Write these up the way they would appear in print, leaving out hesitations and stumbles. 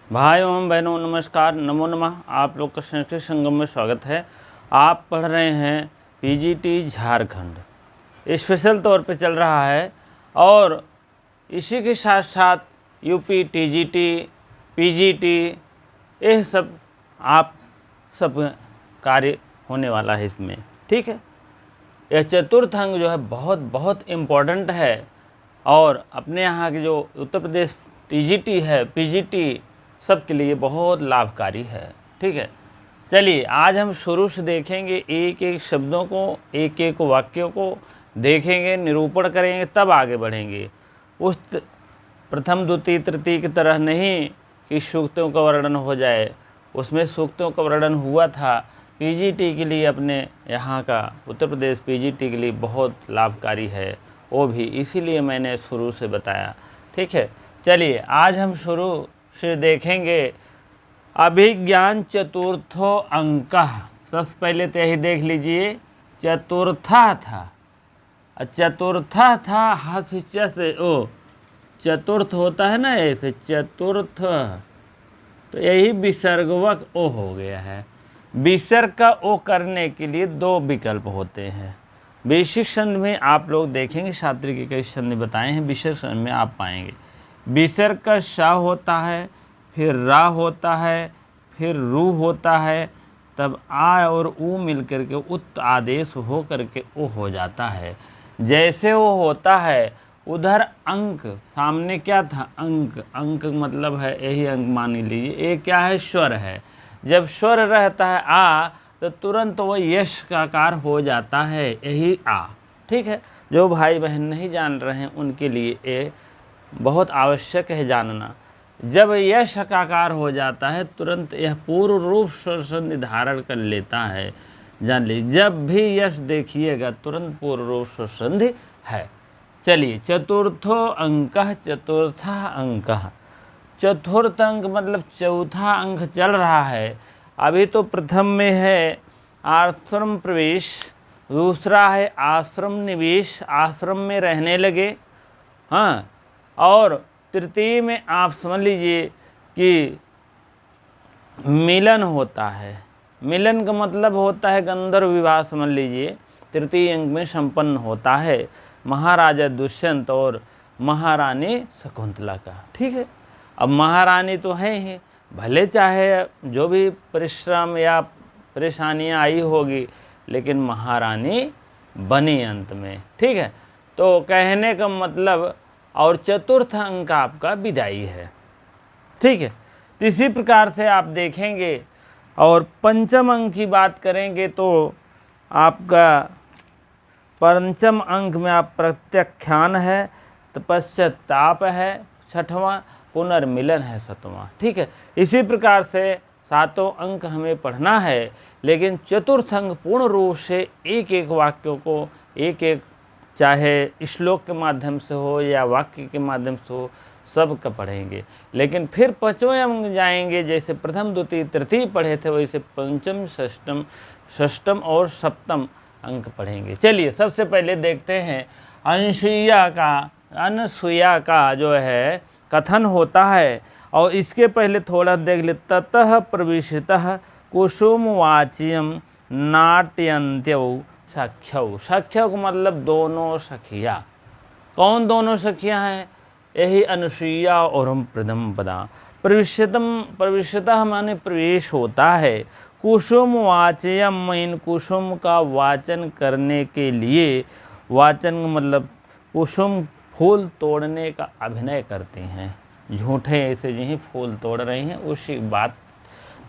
भाइयों एवं बहनों नमस्कार, नमो नमः। आप लोग का संस्कृत संगम में स्वागत है। आप पढ़ रहे हैं पीजीटी झारखंड, स्पेशल तौर पे चल रहा है और इसी के साथ साथ यूपी टीजीटी, पीजीटी, ये सब आप सब कार्य होने वाला है इसमें। ठीक है, यह चतुर्थ अंग जो है बहुत बहुत इम्पोर्टेंट है और अपने यहाँ के जो उत्तर प्रदेश टीजीटी है, पीजीटी सब के लिए बहुत लाभकारी है। ठीक है, चलिए आज हम शुरू से देखेंगे, एक एक शब्दों को, एक एक वाक्यों को देखेंगे, निरूपण करेंगे, तब आगे बढ़ेंगे। उस प्रथम द्वितीय तृतीय की तरह नहीं कि सूक्तों का वर्णन हो जाए। उसमें सूक्तों का वर्णन हुआ था, पीजीटी के लिए, अपने यहाँ का उत्तर प्रदेश पीजीटी के लिए बहुत लाभकारी है, वो भी इसीलिए मैंने शुरू से बताया। ठीक है, चलिए आज हम शुरू से देखेंगे अभिज्ञान चतुर्थो अंकः। सबसे पहले तो यही देख लीजिए, चतुर्था था, चतुर्था था हस्य से ओ, चतुर्थ होता है ना ऐसे, चतुर्थ, तो यही विसर्गवक ओ हो गया है। विसर्ग का ओ करने के लिए दो विकल्प होते हैं। बेसिक संधि में आप लोग देखेंगे, शास्त्री के कई संधि बताए हैं, विसर्ग संधि में आप पाएंगे विसर्ग का श होता है, फिर रा होता है, फिर रू होता है, तब आ और ऊ मिल करके उत आदेश हो करके ओ हो जाता है। जैसे वो होता है उधर अंक, सामने क्या था, अंक, अंक मतलब है यही अंक मान लीजिए, ये क्या है, स्वर है। जब स्वर रहता है आ तो तुरंत वो यश का आकार हो जाता है, यही आ। ठीक है, जो भाई बहन नहीं जान रहे हैं उनके लिए ये बहुत आवश्यक है जानना। जब यश का आकार हो जाता है तुरंत यह पूर्व रूप स्वर संधि धारण कर लेता है। जान लीजिए, जब भी यश देखिएगा तुरंत पूर्व रूप स्वर संधि है। चलिए, चतुर्थो अंकः, चतुर्था अंकः, चतुर्थ अंक मतलब चौथा अंक चल रहा है। अभी तो प्रथम में है आश्रम प्रवेश, दूसरा है आश्रम निवेश, आश्रम में रहने लगे, हाँ, और तृतीय में आप समझ लीजिए कि मिलन होता है। मिलन का मतलब होता है गंधर्व विवाह, समझ लीजिए, तृतीय अंक में संपन्न होता है महाराजा दुष्यंत और महारानी शकुंतला का। ठीक है, अब महारानी तो है ही, भले चाहे जो भी परिश्रम या परेशानियां आई होगी, लेकिन महारानी बनी अंत में। ठीक है, तो कहने का मतलब, और चतुर्थ अंक आपका विदाई है। ठीक है, तो इसी प्रकार से आप देखेंगे। और पंचम अंक की बात करेंगे तो आपका पंचम अंक में आप प्रत्याख्यान है, तपश्चाताप है छठवां, पुनर्मिलन है सातवां। ठीक है, इसी प्रकार से सातों अंक हमें पढ़ना है, लेकिन चतुर्थ अंक पूर्ण रूप से एक एक वाक्यों को, एक एक, चाहे श्लोक के माध्यम से हो या वाक्य के माध्यम से हो, सब का पढ़ेंगे। लेकिन फिर पांचवें अंक जाएंगे, जैसे प्रथम द्वितीय तृतीय पढ़े थे वैसे पंचम षष्टम और सप्तम अंक पढ़ेंगे। चलिए सबसे पहले देखते हैं अनसुया का जो है कथन होता है, और इसके पहले थोड़ा देख ले। ततः प्रविशतः कुसुमवाच्यम नाट्यन्त्यौ सख्यौ, सख्यौ का मतलब दोनों सखिया। कौन दोनों सखियां हैं, यही अनुसुईया और हम प्रदम्पदा। प्रविशतः माने प्रवेश होता है, कुसुम वाचयम, इन कुसुम का वाचन करने के लिए, वाचन मतलब कुसुम फूल तोड़ने का अभिनय करते हैं, झूठे ऐसे यही फूल तोड़ रहे हैं, उसी बात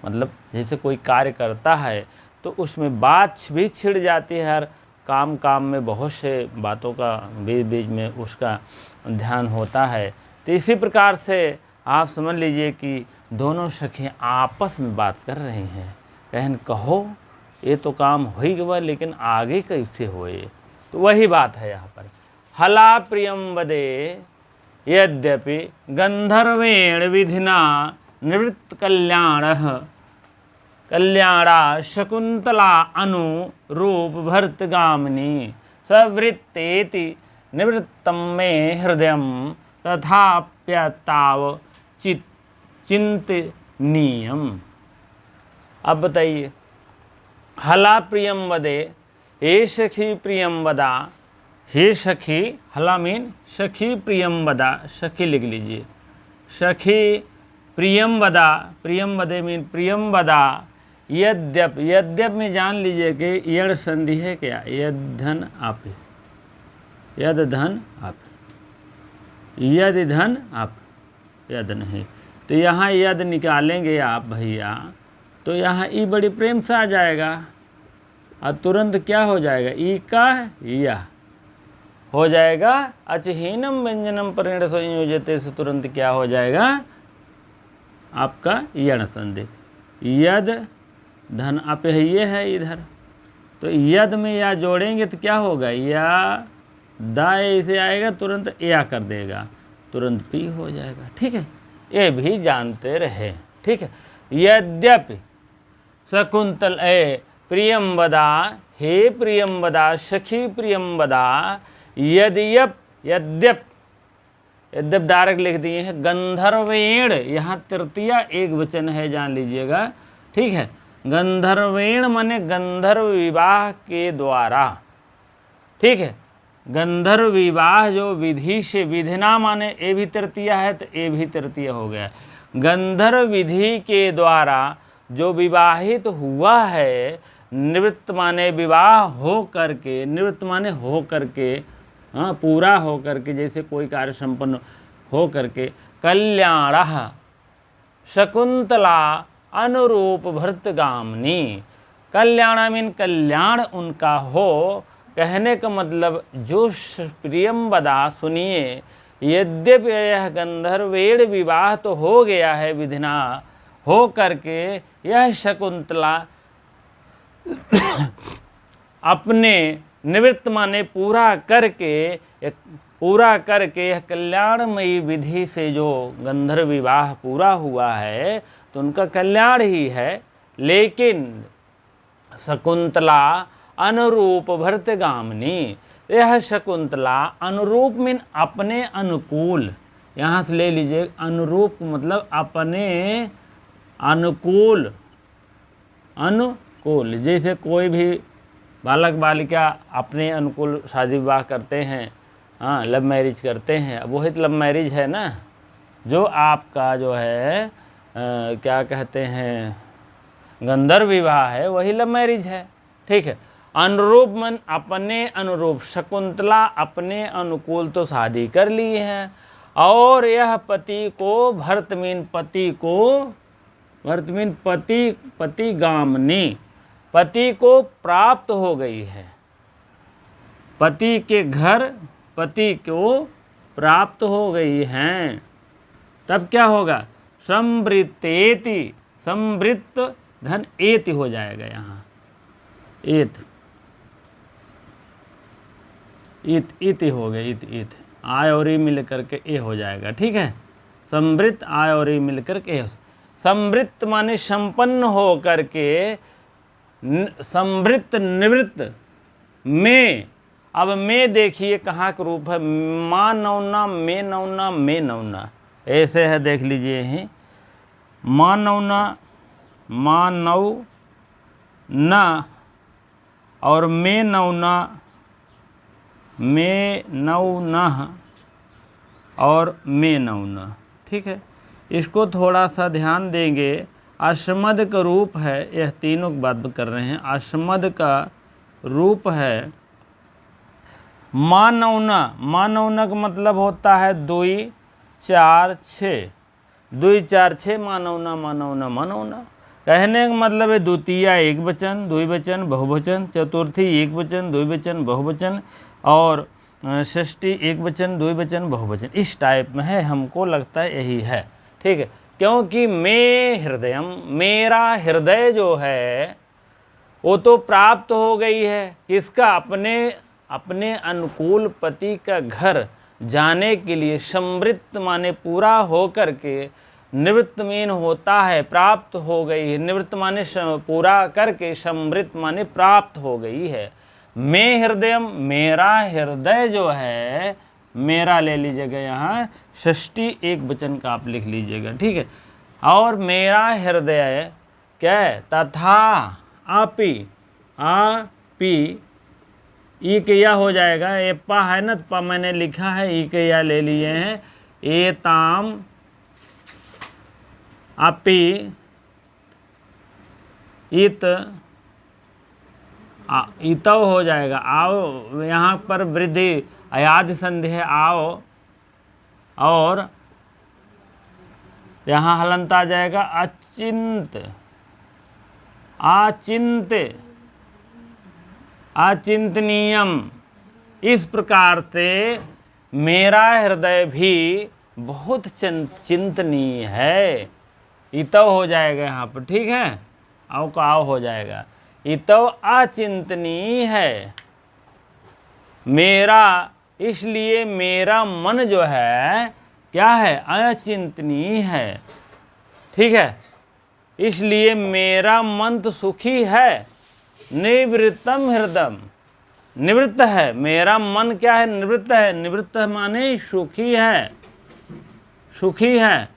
मतलब जैसे कोई कार्य करता है तो उसमें बात भी छिड़ जाती है। हर काम काम में बहुत से बातों का बीच बीच में उसका ध्यान होता है। तो इसी प्रकार से आप समझ लीजिए कि दोनों सखियाँ आपस में बात कर रही हैं, कहन कहो ये तो काम हो ही गया, लेकिन आगे कैसे होए, तो वही बात है यहाँ पर। हला प्रियम वदे यद्यपि गंधर्वेण विधिना निवृत्त कल्याणा शकुंतला अनुरूप भर्तगामिनी सवृत्तेति निवृत्तम मे हृदय तथाप्यताव चिंतनीयम। अब बताइए, हला प्रियम वदे, हे सखी प्रियम वदा, हे सखी, हला मीन सखी प्रियम वदा, सखी लिख लीजिए, सखी प्रियम वदा, प्रियम वदे मीन प्रियम वदा, यद्यप, यद्यप में जान लीजिए कि यड़ संधि है क्या, यद धन आप, यद धन आप, यद धन आप, यद नहीं, तो यहाँ यद निकालेंगे आप भैया, तो यहाँ ई बड़ी प्रेम से आ जाएगा और तुरंत क्या हो जाएगा, ई का या हो जाएगा, अचहीनम व्यंजनम परिण संयोजते से तुरंत क्या हो जाएगा आपका यण संधि, यद धन आप ये है इधर, तो यद में या जोड़ेंगे तो क्या होगा, या दा इसे आएगा तुरंत या कर देगा, तुरंत पी हो जाएगा। ठीक है, ये भी जानते रहे। ठीक है, यद्यपि शकुंतल प्रियम वदा, हे प्रियम वदा, सखी प्रियम वदा, यद्यप, यद्यप, यद्यप डायरेक्ट लिख दिए हैं, गंधर्वेण, यहाँ तृतीया एक वचन है, जान लीजिएगा। ठीक है, गंधर्वेण माने गंधर्व विवाह के द्वारा। ठीक है, गंधर्व विवाह जो विधि से, विधिना माने ए भी तृतीया है तो ए भी तृतीया हो गया, गंधर्व विधि के द्वारा जो विवाहित हुआ है, निवृत्त माने विवाह हो करके, निवृत्त माने हो करके, हाँ पूरा हो करके, जैसे कोई कार्य संपन्न हो करके, कल्याण शकुंतला अनुरूप भर्तगामिनी, कल्याण मीन कल्याण उनका हो, कहने का मतलब जो प्रियम वदा, सुनिए, यद्यपि यह गंधर्वेण विवाह तो हो गया है विधिना हो करके, यह शकुंतला अपने निवृत्त माने पूरा करके, यह कल्याणमयी विधि से जो गंधर्व विवाह पूरा हुआ है तो उनका कल्याण ही है, लेकिन शकुंतला अनुरूप भर्तगामिनी, यह शकुंतला अनुरूप मीन अपने अनुकूल, यहाँ से ले लीजिए, अनुरूप मतलब अपने अनुकूल, अनुकूल, जैसे कोई भी बालक बालिका अपने अनुकूल शादी विवाह करते हैं, हाँ लव मैरिज करते हैं, वही तो लव मैरिज है ना, जो आपका जो है क्या कहते हैं गंधर्व विवाह है, वही लव मैरिज है। ठीक है, अनुरूप मन अपने अनुरूप, शकुंतला अपने अनुकूल तो शादी कर ली है, और यह पति को, भरत मीन पति को, भरत मीन पति, पतिगामिनी, पति को प्राप्त हो गई है, पति के घर पति को प्राप्त हो गई हैं, तब क्या होगा, समृतेति, समृत धन एति हो जाएगा, यहाँ एत, इत हो गया, इत आय और ई मिल करके ए हो जाएगा। ठीक है, समृत आय और ई मिल करके ए, समृत माने संपन्न हो करके, समृत निवृत्त में, अब में देखिए कहाँ का रूप है, माँ नौना, में नौना, में नौना, ऐसे है, देख लीजिए यहीं, माँ नौना, माँ नौ ना, और में नौना, में नौ न, और में नौ न। ठीक है, इसको थोड़ा सा ध्यान देंगे, अश्मद का रूप है, यह तीनों की बात कर रहे हैं, अश्मद का रूप है मानवना, मानवना का मतलब होता है 2 4 6, 2 4 6 मानवना, मानवना, मानवना, कहने का मतलब है द्वितीया एक वचन, द्विवचन बहुवचन, चतुर्थी एक वचन, द्विवचन बहुवचन, और षष्ठी एक वचन, द्विवचन बहुवचन, इस टाइप में है, हमको लगता है यही है। ठीक है, क्योंकि मैं हृदयम, मेरा हृदय जो है वो तो प्राप्त हो गई है, किसका, अपने अनुकूल पति का घर जाने के लिए, समृत माने पूरा हो करके, निवृत्त मीन होता है प्राप्त हो गई है, निवृत्त माने पूरा करके, समृत माने प्राप्त हो गई है। मैं हृदयम, मेरा हृदय जो है, मेरा ले लीजिएगा यहाँ षष्ठी एक वचन का आप लिख लीजिएगा। ठीक है, और मेरा हृदय क्या है, तथा आपी, आपी, ई के या हो जाएगा, ये पा है ना, पा मैंने लिखा है, ई के या ले लिए हैं, ए ताम आपी इत, इतव हो जाएगा, आओ, यहाँ पर वृद्धि अयाद संधि है, आओ, और यहाँ हलंत आ जाएगा, अचिंत, आचिंत, अचिंतनीयम। इस प्रकार से मेरा हृदय भी बहुत चिंतनीय है, इतव हो जाएगा यहाँ पर, ठीक है, आओ का आओ हो जाएगा, इतव अचिंतनीय है मेरा, इसलिए मेरा मन जो है क्या है, अचिंतनीय है, ठीक है, इसलिए मेरा मन तो सुखी है, निवृत्तम हृदय, निवृत्त है, मेरा मन क्या है, निवृत्त है, निवृत्त माने सुखी है, सुखी है।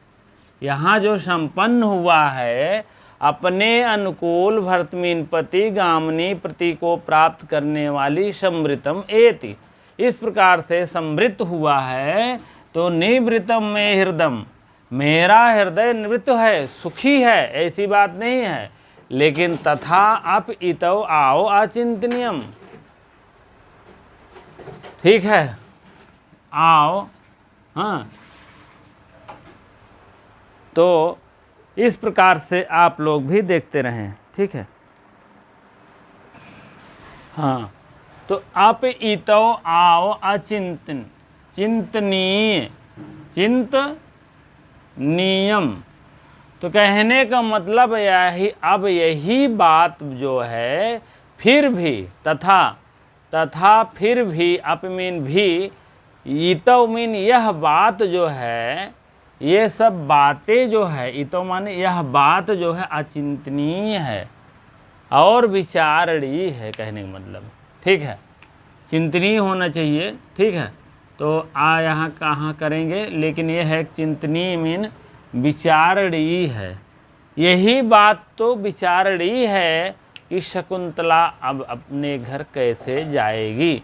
यहाँ जो संपन्न हुआ है अपने अनुकूल भर्तमीन पति गामिनी प्रति को प्राप्त करने वाली समृतम एति, इस प्रकार से समृत हुआ है, तो निवृत्तम में हृदय, मेरा हृदय निवृत्त है, सुखी है, ऐसी बात नहीं है, लेकिन तथा अप इतव आओ अचिंतनीयम, ठीक है, आओ, हाँ, तो इस प्रकार से आप लोग भी देखते रहें, ठीक है, हाँ, तो आप इतव आओ अचिंतन, चिंतनीय, चिंतनीयम, तो कहने का मतलब यही, अब यही बात जो है, फिर भी, तथा फिर भी, अप मीन भी, इतव मीन यह बात जो है, ये सब बातें जो है, इतव माने यह बात जो है अचिंतनीय है और विचारणीय है, कहने का मतलब, ठीक है, चिंतनीय होना चाहिए, ठीक है, तो यहाँ कहाँ करेंगे, लेकिन यह है चिंतनीय मीन विचारणीय है, यही बात तो विचारणीय है कि शकुंतला अब अपने घर कैसे जाएगी,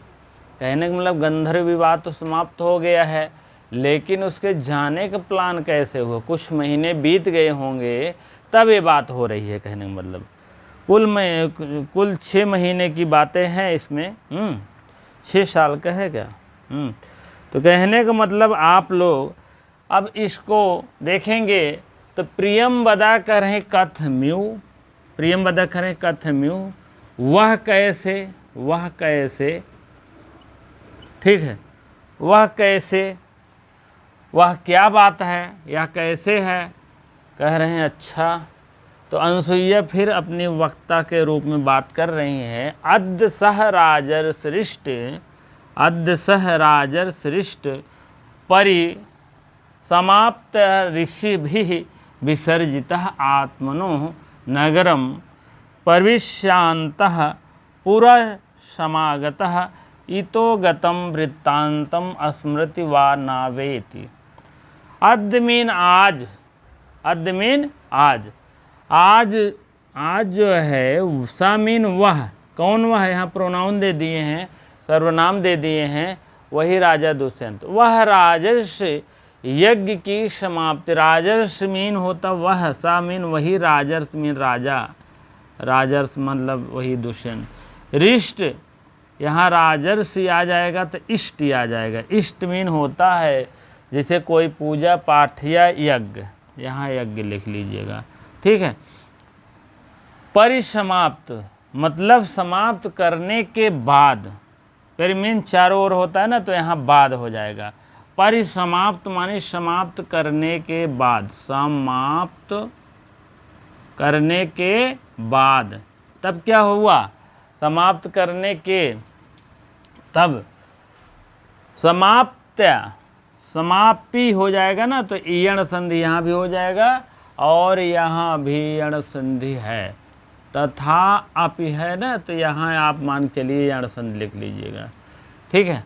कहने का मतलब गंधर्व विवाह तो समाप्त हो गया है, लेकिन उसके जाने का प्लान कैसे हुआ, कुछ महीने बीत गए होंगे तब ये बात हो रही है, कहने का मतलब कुल 6 महीने की बातें हैं इसमें, 6 साल का है क्या, तो कहने का मतलब आप लोग अब इसको देखेंगे, तो प्रियम बदा करें कथम्यू, प्रियम बदा करें कथम्यू, वह कैसे, वह कैसे, ठीक है, वह कैसे, वह क्या बात है या कैसे है, कह रहे हैं अच्छा, तो अनुसुईया फिर अपनी वक्ता के रूप में बात कर रही हैं, अद्य सह राजर सृष्ट, अद्य सह राजर सृष्ट परि समाप्त ऋषि भी विसर्जितः आत्मनो नगरम प्रविश्यान्तः पुरः समागतः इतो गतम वृत्तांतम स्मृति वा नावेति। अद्य मीन आज, अद्य मीन आज, आज जो है, सा मीन वह, कौन वह, यहाँ प्रोनाउन दे दिए हैं, सर्वनाम दे दिए हैं, वही राजा दुष्यंत, वह राजर्ष यज्ञ की समाप्ति, राजर्ष मीन होता वह, सा मीन वही, राजर्ष मीन राजा, राजर्ष मतलब वही दुष्यंत, रिष्ट, यहाँ राजर्ष आ जाएगा तो इष्ट आ जाएगा, इष्ट मीन होता है जैसे कोई पूजा पाठ या यज्ञ, यहाँ यज्ञ लिख लीजिएगा, ठीक है, परिसमाप्त मतलब समाप्त करने के बाद, परिमीन चारों ओर होता है ना, तो यहाँ बाद हो जाएगा, परिसमाप्त माने समाप्त करने के बाद, समाप्त करने के बाद, तब क्या हुआ, समाप्त करने के तब समाप्त्या, समाप्ति हो जाएगा ना, तो ईयण संधि यहाँ भी हो जाएगा और यहाँ भी यण संधि है, तथा अपि है ना, तो यहाँ आप मान चलिए यण संधि लिख लीजिएगा, ठीक है,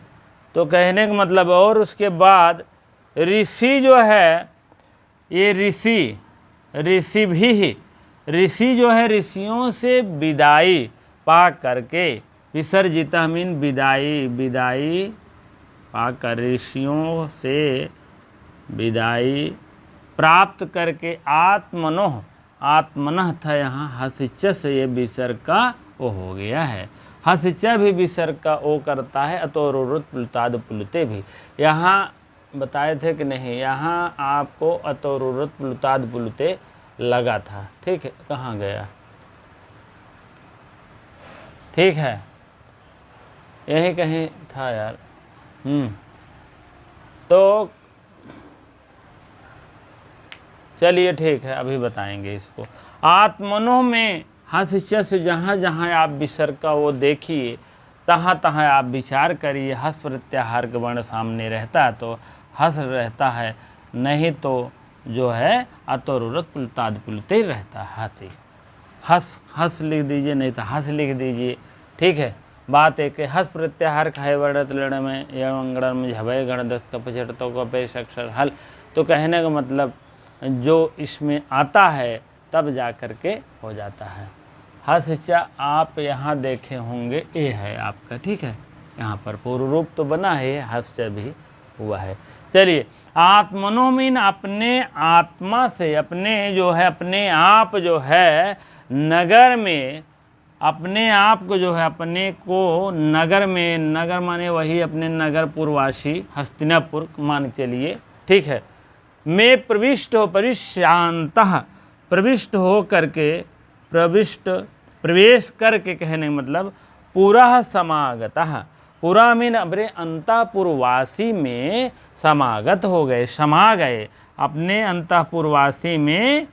तो कहने का मतलब, और उसके बाद ऋषि जो है, ये ऋषि ऋषि भी, ऋषि जो है ऋषियों से विदाई पा करके, विसर्जित मीन विदाई, विदाई पाकर, ऋषियों से विदाई प्राप्त करके, आत्मनोह, आत्मनः था यहाँ, हसिच से ये विसर्ग का ओ हो गया है। हसिच भी विसर्ग का ओ करता है, अतोरुत प्लुताद प्लुते भी, यहाँ बताए थे कि नहीं, यहाँ आपको अतोरुत प्लुताद प्लुते लगा था, ठीक है, कहाँ गया, ठीक है, यही कहीं था यार। तो चलिए ठीक है, अभी बताएंगे इसको। आत्मनो में हस से जहाँ जहाँ आप विसर्ग का वो देखिए, तहाँ तहाँ आप विचार करिए। हस प्रत्याहार का वर्ण सामने रहता है तो हस रहता है, नहीं तो जो है अतोरुत पुलताद पुलते रहता है, हसी, हस हस लिख दीजिए, नहीं तो हस लिख दीजिए, ठीक है। बात एक है, हस प्रत्याहार खाए वर्णत लड़ में या अंगड़ में झबे गण दस का पचटतों का पेश अक्षर हल। तो कहने का मतलब जो इसमें आता है तब जा कर के हो जाता है। हस आप यहाँ देखे होंगे, ए है आपका, ठीक है, यहाँ पर पूर्व रूप तो बना है, हस भी हुआ है। चलिए, आत्मनो मीन अपने आत्मा से, अपने जो है अपने आप जो है नगर में, अपने आप को जो है अपने को नगर में, नगर माने वही अपने नगर पूर्ववासी हस्तिनापुर मान चलिए, ठीक है, में प्रविष्ट हो, परिशांतः प्रविष्ट हो करके, प्रवेश करके कहने मतलब पूरा समागतः, पूरा मीन अपने अंतःपुरवासी में समागत हो गए, समा गए, अपने अंतःपुरवासी में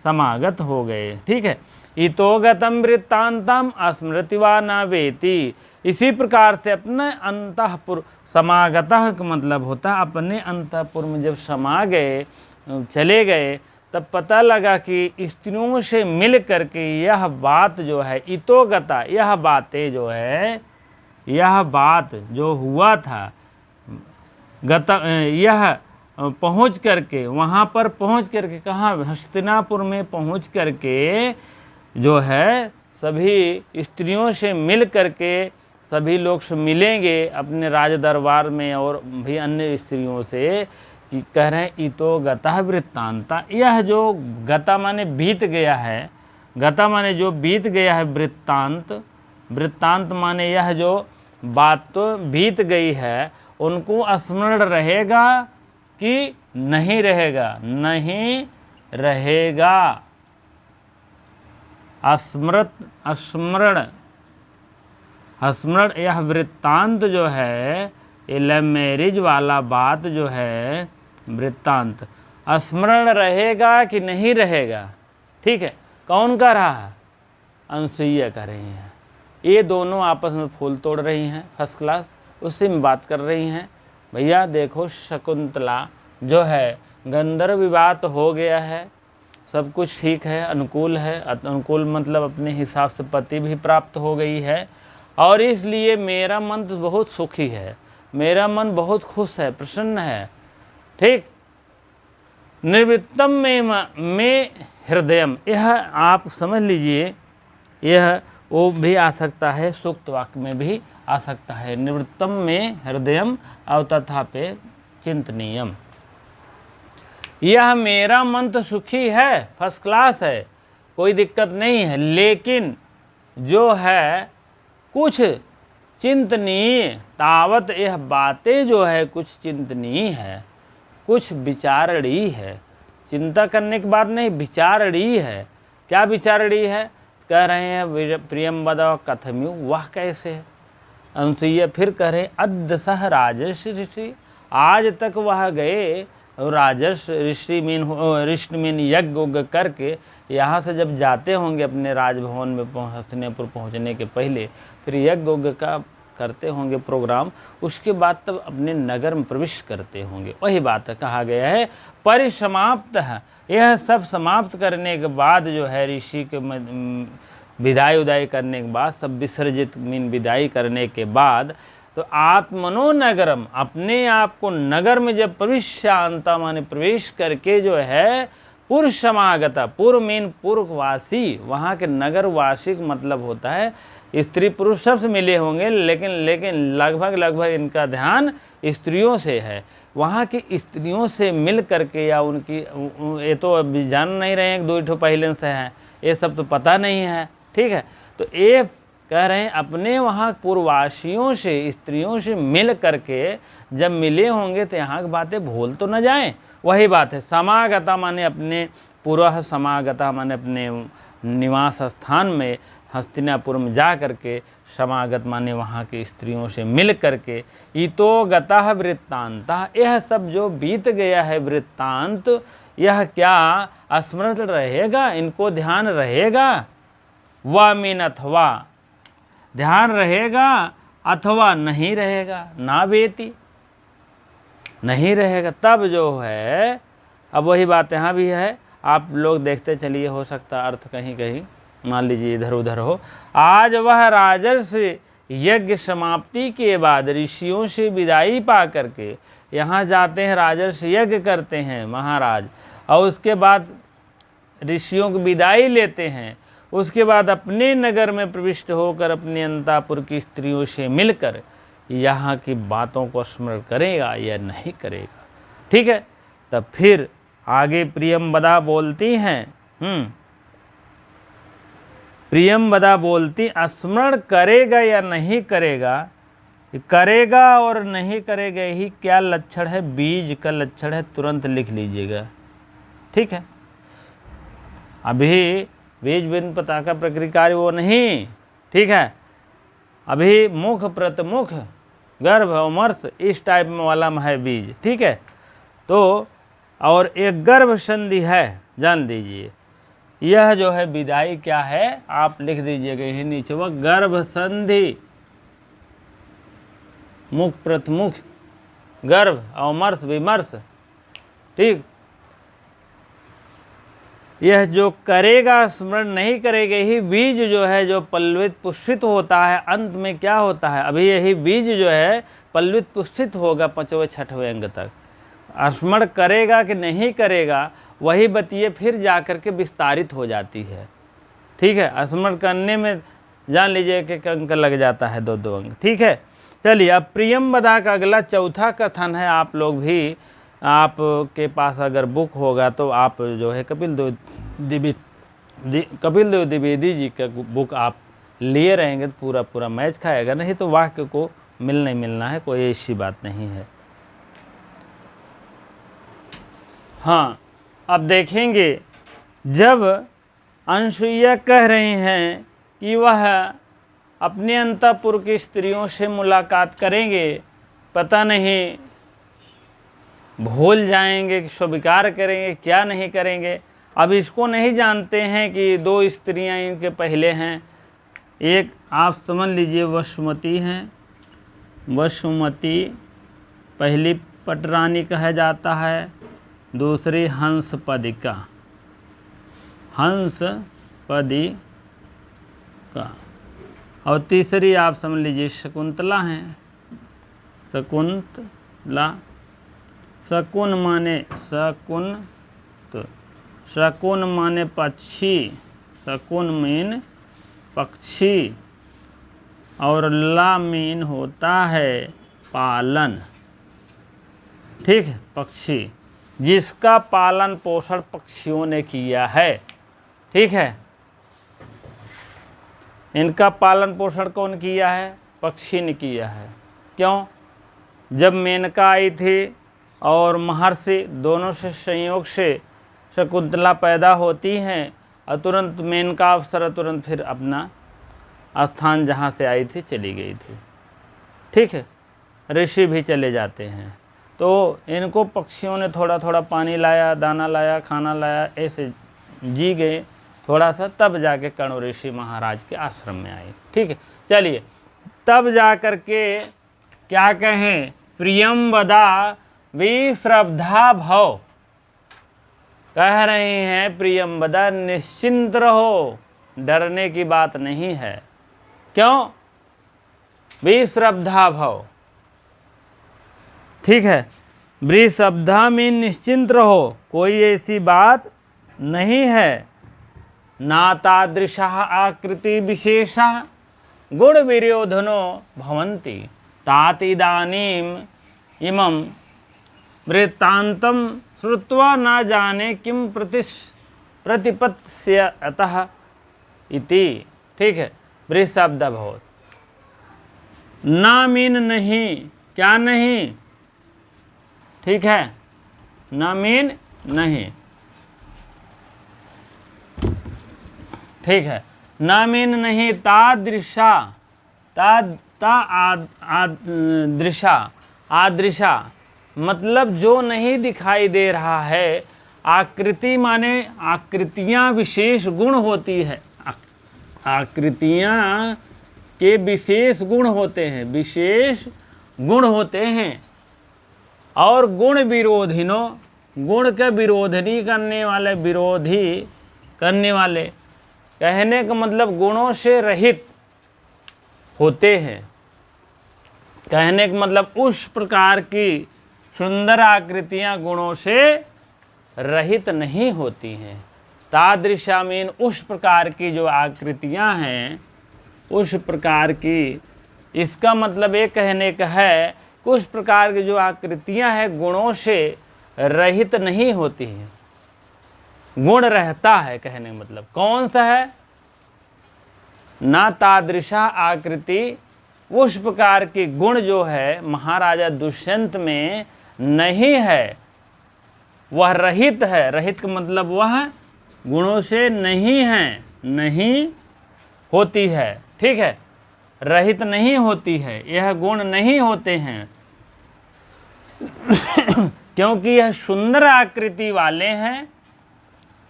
समागत हो गए, ठीक है। इतोगतम वृत्तांतम स्मृतिवा न वेति, इसी प्रकार से अपने अंतःपुर, समागतः का मतलब होता है अपने अंतःपुर में जब समा गए, चले गए, तब पता लगा कि स्त्रियों से मिल करके यह बात जो है, इतोगता, यह बातें जो है, यह बात जो हुआ था, गता, यह पहुँच करके, वहाँ पर पहुँच करके, कहाँ, हस्तिनापुर में पहुँच करके जो है सभी स्त्रियों से मिल करके, सभी लोग से मिलेंगे अपने राज दरबार में और भी अन्य स्त्रियों से, कि कह रहे हैं इतो गतः वृत्तांता, यह जो गता माने बीत गया है, गता माने जो बीत गया है, वृत्तांत, वृत्तांत माने यह जो बात तो बीत गई है, उनको स्मरण रहेगा कि नहीं रहेगा, नहीं रहेगा, स्मरण, स्मरण, यह वृत्तांत जो है, ये लव मैरिज वाला बात जो है वृत्तांत, स्मरण रहेगा कि नहीं रहेगा, ठीक है। कौन कर रहा है, अनुसुईया कर रही हैं, ये दोनों आपस में फूल तोड़ रही हैं, फर्स्ट क्लास, उसी में बात कर रही हैं। भैया देखो, शकुंतला जो है, गंधर्व विवाह तो हो गया है, सब कुछ ठीक है, अनुकूल है, अनुकूल मतलब अपने हिसाब से पति भी प्राप्त हो गई है, और इसलिए मेरा मन तो बहुत सुखी है, मेरा मन बहुत खुश है, प्रसन्न है, ठीक। निर्वृत्तम में हृदयम, यह आप समझ लीजिए, यह वो भी आ सकता है, सूक्त वाक्य में भी आ सकता है, निवृत्तम में हृदयम और तथा पे चिंतनीयम, यह मेरा मन तो सुखी है, फर्स्ट क्लास है, कोई दिक्कत नहीं है, लेकिन जो है कुछ चिंतनीय, तावत यह बातें जो है कुछ चिंतनीय है, कुछ विचारणीय है, चिंता करने की बात नहीं, विचारणीय है। क्या विचारणीय है, कह रहे हैं प्रियम वद कथम्यु, वह कैसे है। अनुसुईया फिर कह रहे, अद्य सह राजर्षि ऋषि, आज तक वह गए राजर्ष ऋषि मीन यज्ञ करके, यहाँ से जब जाते होंगे अपने राजभवन में हस्तिनापुर पहुँचने के पहले, फिर यज्ञ का करते होंगे प्रोग्राम, उसके बाद तब अपने नगर में प्रवेश करते होंगे। वही बात कहा गया है, परिसमाप्त है, यह सब समाप्त करने के बाद जो है ऋषि के विदाई उदाई करने के बाद, सब विसर्जित मीन विदाई करने के बाद, तो आत्मनो नगरम, अपने आप को नगर में जब प्रविश्यांता माने प्रवेश करके जो है पुरुष समागता, पूर्व मीन पूर्ववासी, वहाँ के नगरवासी का मतलब होता है स्त्री पुरुष सबसे मिले होंगे, लेकिन लगभग इनका ध्यान स्त्रियों से है। वहाँ की स्त्रियों से मिल करके, या उनकी, ये तो अभी जान नहीं रहे हैं, 2 पहले से हैं, ये सब तो पता नहीं है, ठीक है। तो ये कह रहे हैं अपने वहाँ पूर्ववासियों से, स्त्रियों से मिल करके जब मिले होंगे तो यहाँ की बातें भूल तो न जाएं। वही बात है, समागता माने अपने पूर्व, समागता माने अपने निवास स्थान में हस्तिनापुर में जा करके, समागत माने वहाँ की स्त्रियों से मिल करके, इतो गतः वृत्तांतः, यह सब जो बीत गया है वृत्तांत, यह क्या स्मृत रहेगा, इनको ध्यान रहेगा। व मीन अथवा, ध्यान रहेगा अथवा नहीं रहेगा, ना वेती, नहीं रहेगा। तब जो है, अब वही बात यहाँ भी है, आप लोग देखते चलिए, हो सकता अर्थ कहीं कहीं मान लीजिए इधर उधर हो। आज वह राजर्षि यज्ञ समाप्ति के बाद ऋषियों से विदाई पा करके यहाँ जाते हैं, राजर्षि यज्ञ करते हैं महाराज, और उसके बाद ऋषियों की विदाई लेते हैं। उसके बाद अपने नगर में प्रविष्ट होकर अपने अंतापुर की स्त्रियों से मिलकर यहाँ की बातों को स्मरण करेगा या नहीं करेगा, ठीक है। तब फिर आगे प्रियंवदा बोलती हैं, प्रियंवदा बोलती, स्मरण करेगा या नहीं करेगा, करेगा और नहीं करेगा, यही क्या लक्षण है, बीज का लक्षण है, तुरंत लिख लीजिएगा, ठीक है। अभी बीज बिन पता का प्रक्रिया कार्य वो नहीं, ठीक है। अभी मुख प्रतमुख गर्भ अमर्थ इस टाइप में वाला में है बीज, ठीक है। तो और एक गर्भ संधि है, जान दीजिए, यह जो है विदाई क्या है, आप लिख दीजिएगा यही नीचे, वह गर्भ संधि, मुख प्रतमुख गर्भ अमर्थ विमर्श, ठीक। यह जो करेगा स्मरण नहीं करेगा, यही बीज जो है जो पल्लवित पुष्पित होता है, अंत में क्या होता है, अभी यही बीज जो है पल्लवित पुष्पित होगा 5वें 6वें अंग तक। स्मरण करेगा कि नहीं करेगा, वही बतिये फिर जा कर के विस्तारित हो जाती है, ठीक है। स्मरण करने में जान लीजिए कि अंक लग जाता है, 2 अंक, ठीक है। चलिए अब प्रियंवदा का अगला चौथा कथन है। आप लोग भी, आपके पास अगर बुक होगा तो आप जो है कपिल देव द्विवेदी जी का बुक आप लिए रहेंगे तो पूरा मैच खाएगा, नहीं तो वाक्य को मिलना है, कोई ऐसी बात नहीं है। हाँ, अब देखेंगे, जब अनसुईया कह रही हैं कि वह अपने अंतःपुर की स्त्रियों से मुलाकात करेंगे, पता नहीं भूल जाएंगे कि स्वीकार करेंगे क्या नहीं करेंगे। अब इसको नहीं जानते हैं कि 2 स्त्रियां इनके पहले हैं, एक आप समझ लीजिए वसुमती हैं, वसुमती पहली पटरानी कहा जाता है, दूसरी हंसपदिका, हंसपदिका, और तीसरी आप समझ लीजिए शकुंतला हैं, शकुंतला। शकुन माने शकुन, तो शकुन माने पक्षी, शकुन मीन पक्षी, और ला मीन होता है पालन, ठीक है, पक्षी, जिसका पालन पोषण पक्षियों ने किया है, ठीक है। इनका पालन पोषण कौन किया है, पक्षी ने किया है। क्यों, जब मेनका आई थी और महर्षि दोनों से संयोग से शकुंतला पैदा होती हैं, और तुरंत मेनका अप्सरा तुरंत फिर अपना स्थान जहाँ से आई थी चली गई थी, ठीक है। ऋषि भी चले जाते हैं, तो इनको पक्षियों ने थोड़ा थोड़ा पानी लाया, दाना लाया, खाना लाया, ऐसे जी गए थोड़ा सा, तब जाके कण्व ऋषि महाराज के आश्रम में आए, ठीक है। चलिए, तब जा कर के क्या कहें, प्रियंवदा विश्रद्धा भव, कह रहे हैं प्रियंवदा निश्चिंत रहो, डरने की बात नहीं है। क्यों, विश्रद्धा भव, ठीक है। विश्रद्धा में निश्चिंत रहो, कोई ऐसी बात नहीं है। ना तादृशः आकृति विशेषः गुण विरोधनो भवन्ति तात इदानीम इमं वृत्तान्तं श्रुत्वा न जाने किम प्रतिपत्स्यतः इति। ठीक है, वृषशब्द भवत। ना मीन नहीं, क्या नहीं, ठीक है, ना मीन नहीं, ठीक है, ना मीन नहीं, तादृशा आदृशा मतलब जो नहीं दिखाई दे रहा है। आकृति माने आकृतियाँ विशेष गुण होती है, आकृतियाँ के विशेष गुण होते हैं, विशेष गुण होते हैं। और गुण विरोधिनो, गुण का विरोधनी करने वाले, विरोधी करने वाले, कहने का मतलब गुणों से रहित होते हैं। कहने का मतलब उस प्रकार की सुंदर आकृतियाँ गुणों से रहित नहीं होती हैं। तादृशा मीन उस प्रकार की जो आकृतियाँ हैं, उस प्रकार की, इसका मतलब ये कहने का है कि उस प्रकार की जो आकृतियाँ हैं गुणों से रहित नहीं होती हैं, गुण रहता है। कहने का मतलब कौन सा है? ना तादृशा आकृति, उस प्रकार के गुण जो है महाराजा दुष्यंत में नहीं है, वह रहित है। रहित का मतलब वह गुणों से नहीं है, नहीं होती है। ठीक है, रहित नहीं होती है, यह गुण नहीं होते हैं क्योंकि यह सुंदर आकृति वाले हैं,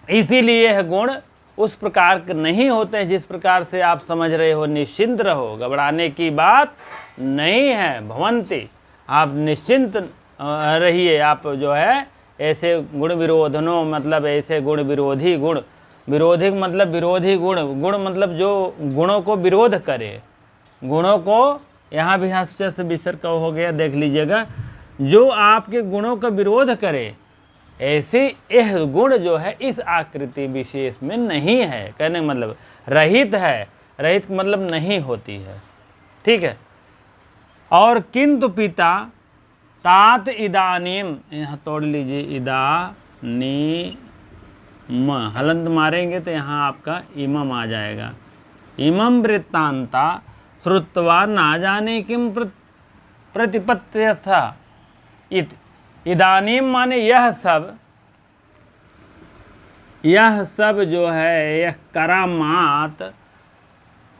इसीलिए यह गुण उस प्रकार के नहीं होते हैं जिस प्रकार से आप समझ रहे हो। निश्चिंत रहो, घबराने की बात नहीं है। भवंती, आप निश्चिंत रहिए। आप जो है ऐसे गुण विरोधनों मतलब ऐसे गुण विरोधी, गुण विरोधी मतलब विरोधी गुण, गुण मतलब जो गुणों को विरोध करे, गुणों को, यहाँ भी हास्य से विसर्ग का हो गया, देख लीजिएगा, जो आपके गुणों का विरोध करे, ऐसे यह गुण जो है इस आकृति विशेष में नहीं है। कहने का मतलब रहित है, रहित मतलब नहीं होती है। ठीक है, और किंतु पिता तात इदानीम, यहाँ तोड़ लीजिए, इदानीम हलंत मारेंगे तो यहाँ आपका इमम आ जाएगा। इमम वृत्तांता श्रुत्वा ना जाने किम प्रतिपत्त्यथा इति। इदानीम माने यह सब जो है, यह करामात,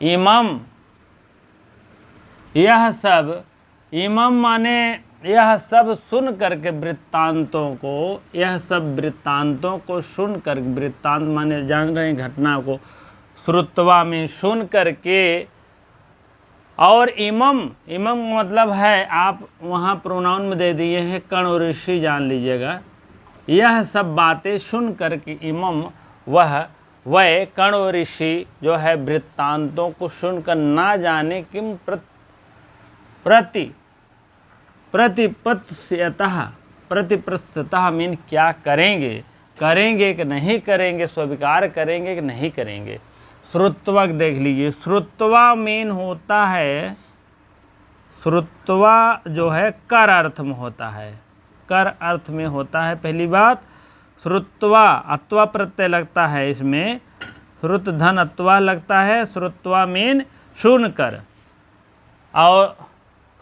इमम, यह सब, इमम माने यह सब सुन करके वृत्तांतों को, यह सब वृत्तांतों को सुन कर, वृत्तांत माने जान रहे हैं घटना को, श्रुत्वा में सुन करके, और इमम, इमम मतलब है, आप वहाँ प्रोनाउन में दे दिए हैं कण और ऋषि, जान लीजिएगा। यह सब बातें सुन करके इमम वह कण और ऋषि जो है वृत्तांतों को सुनकर ना जाने किम प्रतिपत्स्यतः मीन क्या करेंगे, करेंगे कि नहीं करेंगे, स्वीकार करेंगे कि नहीं करेंगे। श्रुत्वक देख लीजिए, श्रुत्वा मीन होता है, श्रुत्वा जो है कर अर्थ में होता है, कर अर्थ में होता है। पहली बात, श्रुत्वा अत्वा प्रत्यय लगता है इसमें, श्रुत धन अत्वा लगता है। श्रुत्वा मीन सुन कर, और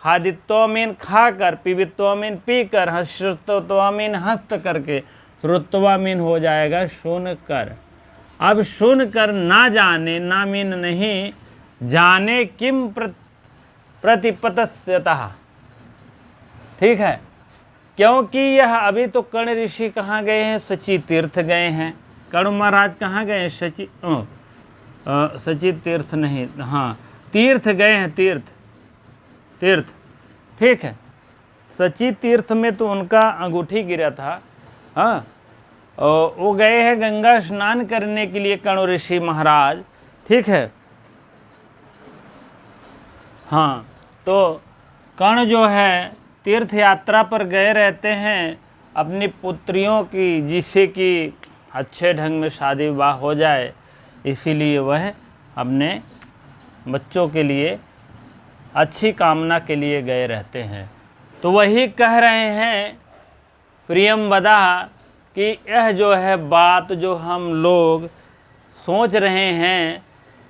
खादित्व मीन खा कर, पीवित्व मीन पी कर, हस्तत्व मीन हस्त करके, श्रुत्वा मीन हो जाएगा सुन कर। अब सुन कर ना जाने, ना मीन नहीं, जाने किम प्रतिपत्स्यतः। ठीक है, क्योंकि यह अभी तो कर्ण ऋषि कहाँ गए हैं? सची तीर्थ गए हैं। कर्ण महाराज कहाँ गए हैं? सची तीर्थ नहीं, हाँ तीर्थ गए हैं, तीर्थ। ठीक है, सची तीर्थ में तो उनका अंगूठी गिरा था। हाँ, वो गए हैं गंगा स्नान करने के लिए कर्ण ऋषि महाराज। ठीक है, हाँ, तो कर्ण जो है तीर्थ यात्रा पर गए रहते हैं अपनी पुत्रियों की, जिससे कि अच्छे ढंग में शादी विवाह हो जाए, इसीलिए वह अपने बच्चों के लिए अच्छी कामना के लिए गए रहते हैं। तो वही कह रहे हैं प्रियंवदा कि यह जो है बात जो हम लोग सोच रहे हैं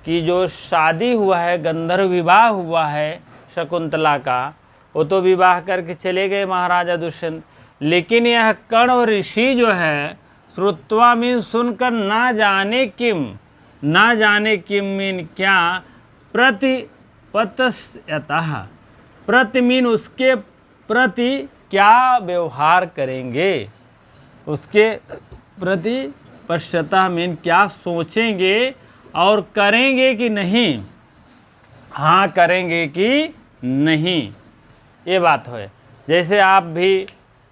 कि जो शादी हुआ है, गंधर्व विवाह हुआ है शकुंतला का, वो तो विवाह करके चले गए महाराजा दुष्यंत, लेकिन यह कण्व ऋषि जो है श्रुत्वा मीन सुनकर ना जाने किम मीन क्या, प्रतिपतयतः, प्रति मीन उसके प्रति क्या व्यवहार करेंगे, उसके प्रति पश्चाता मीन क्या सोचेंगे और करेंगे कि नहीं, हाँ करेंगे कि नहीं, ये बात है। जैसे आप भी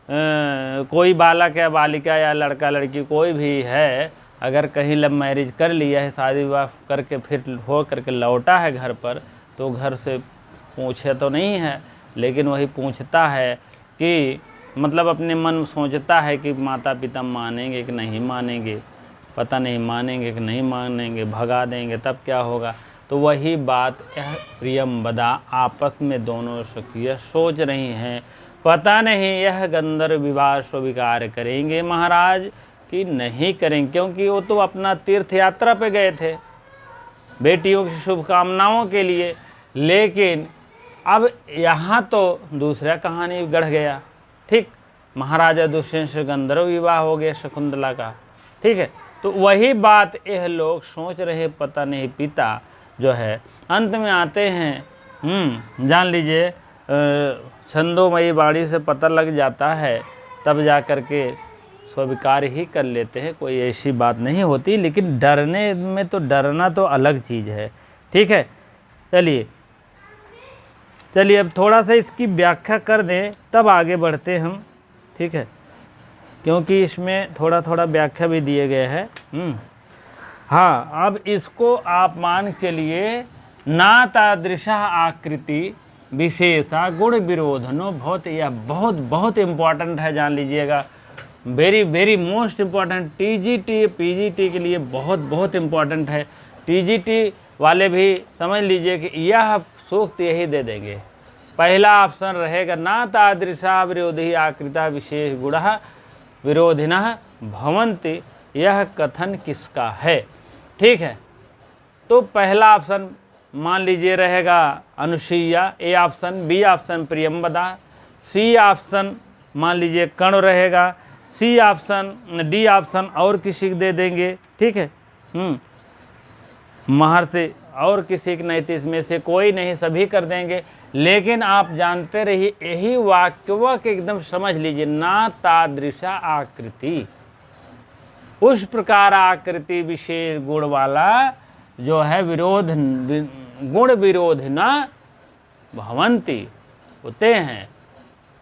कोई बालक या बालिका या लड़का लड़की कोई भी है, अगर कहीं लव मैरिज कर लिया है, शादी विवाह करके फिर हो करके लौटा है घर पर, तो घर से पूछे तो नहीं है, लेकिन वही पूछता है कि मतलब अपने मन में सोचता है कि माता पिता मानेंगे कि नहीं मानेंगे, पता नहीं मानेंगे कि नहीं मानेंगे, भगा देंगे तब क्या होगा। तो वही बात यह प्रियंवदा आपस में दोनों सखियाँ सोच रही हैं। पता नहीं यह गंधर्व विवाह स्वीकार करेंगे महाराज कि नहीं करेंगे, क्योंकि वो तो अपना तीर्थ यात्रा पे गए थे बेटियों की शुभकामनाओं के लिए। लेकिन अब यहाँ तो दूसरा कहानी गढ़ गया। ठीक, महाराजा दुष्यंत से गंधर्व विवाह हो गया शकुंतला का। ठीक है, तो वही बात यह लोग सोच रहे, पता नहीं पिता जो है अंत में आते हैं। जान लीजिए छंदोमयी वाणी से पता लग जाता है, तब जा कर के स्वीकार ही कर लेते हैं, कोई ऐसी बात नहीं होती। लेकिन डरने में तो डरना तो अलग चीज़ है। ठीक है, चलिए अब थोड़ा सा इसकी व्याख्या कर दें तब आगे बढ़ते हम। ठीक है, क्योंकि इसमें थोड़ा थोड़ा व्याख्या भी दिए गए हैं। हाँ, अब इसको आप मान चलिए, ना तादृशा आकृति विशेषा गुण विरोधनो बहुत, यह बहुत बहुत इम्पॉर्टेंट है, जान लीजिएगा। Very very most important, TGT PGT के लिए बहुत बहुत इम्पॉर्टेंट है। टीजीटी वाले भी समझ लीजिए कि यह सूक्त यही दे देंगे। पहला ऑप्शन रहेगा ना तादृशा विरोधी आकृता विशेष गुण विरोधिनः भवन्ति, यह कथन किसका है। ठीक है, तो पहला ऑप्शन मान लीजिए रहेगा Anusuya, A option, B option Priyamvada, C option मान लीजिए कण्व रहेगा, सी ऑप्शन, डी ऑप्शन और किसी को दे देंगे। ठीक है, महर्षि और किसी की नहीं, तो इसमें से कोई नहीं, सभी कर देंगे। लेकिन आप जानते रहिए यही वाक्य के एकदम समझ लीजिए, ना तादृशा आकृति, उस प्रकार आकृति विशेष गुण वाला जो है विरोध, गुण विरोध न भवंती होते हैं,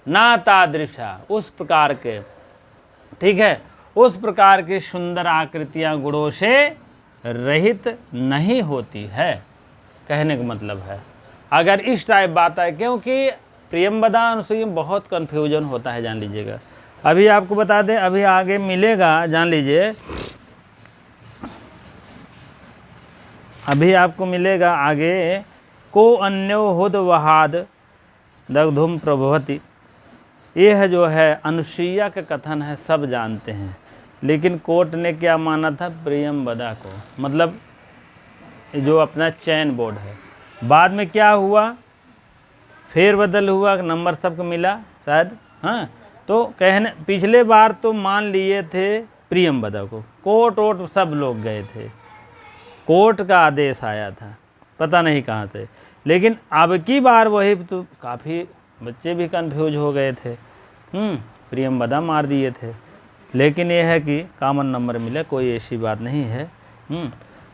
ना तादृशा उस प्रकार के। ठीक है, उस प्रकार की सुंदर आकृतियां गुणों से रहित नहीं होती है, कहने का मतलब है। अगर इस टाइप बात है, क्योंकि प्रियंवदा अनुसुईया बहुत कन्फ्यूजन होता है, जान लीजिएगा। अभी आपको बता दें, अभी आगे मिलेगा, जान लीजिए, अभी आपको मिलेगा आगे, को अन्यो हुद वहाद दग्धुम प्रभवती। यह जो है अनुसुईया का कथन है, सब जानते हैं, लेकिन कोर्ट ने क्या माना था, प्रियंवदा को, मतलब जो अपना चैन बोर्ड है। बाद में क्या हुआ, फेरबदल हुआ, नंबर सबको मिला शायद। हाँ, तो कहने पिछले बार तो मान लिए थे प्रियंवदा को, कोर्ट वोट सब लोग गए थे, कोर्ट का आदेश आया था, पता नहीं कहाँ से। लेकिन अब की बार वही, तो काफ़ी बच्चे भी कंफ्यूज हो गए थे। प्रियंवदा मार दिए थे, लेकिन यह है कि कॉमन नंबर मिला, कोई ऐसी बात नहीं है।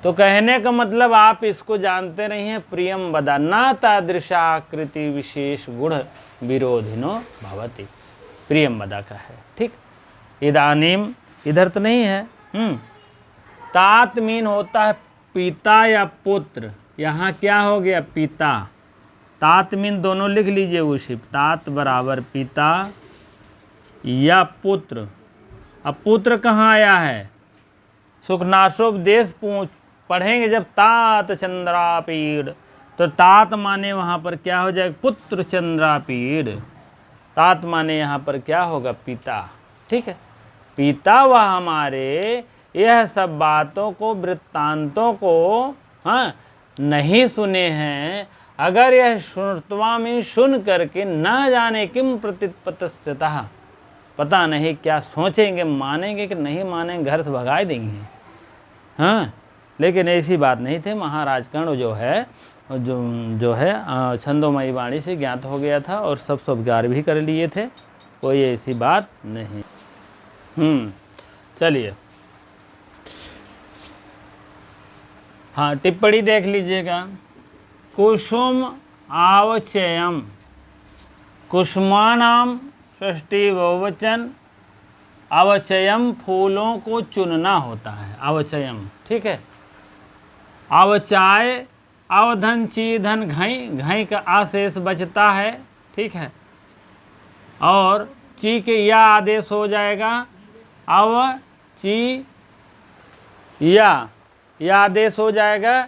तो कहने का मतलब आप इसको जानते नहीं हैं, प्रियंवदा ना तादृशा आकृति विशेष गुण विरोधिनो भवति, प्रियंवदा का है। ठीक, इदानीम इधर तो नहीं है। तात मीन होता है पिता या पुत्र, यहाँ क्या हो गया, पिता। तात मीन दोनों लिख लीजिए उसी, तात बराबर पिता या पुत्र। अब पुत्र कहाँ आया है, सुखनाशोपदेश पढ़ेंगे जब तात चंद्रापीड़, तो तात माने वहाँ पर क्या हो जाएगा, पुत्र चंद्रापीड़। तात माने यहाँ पर क्या होगा, पिता। ठीक है, पिता वह हमारे यह सब बातों को, वृत्तांतों को हाँ नहीं सुने हैं। अगर यह श्रुत्वा में सुन करके न जाने किम प्रतिपतस्तः, पता नहीं क्या सोचेंगे, मानेंगे कि नहीं मानेंगे, घर से भगा देंगे। हाँ, लेकिन ऐसी बात नहीं थी। महाराज कर्ण जो है छंदोमयी वाणी से ज्ञात हो गया था और सब स्वीकार भी कर लिए थे, कोई ऐसी बात नहीं। चलिए, हाँ टिप्पणी देख लीजिएगा। कुसुम आवचयम, कुसुमानाम षष्ठी बहुवचन, अवचयम फूलों को चुनना होता है, अवचयम। ठीक है, अवचाय अवधन ची धन घई, घई का आशेष बचता है। ठीक है, और ची के या आदेश हो जाएगा, अव ची या आदेश हो जाएगा,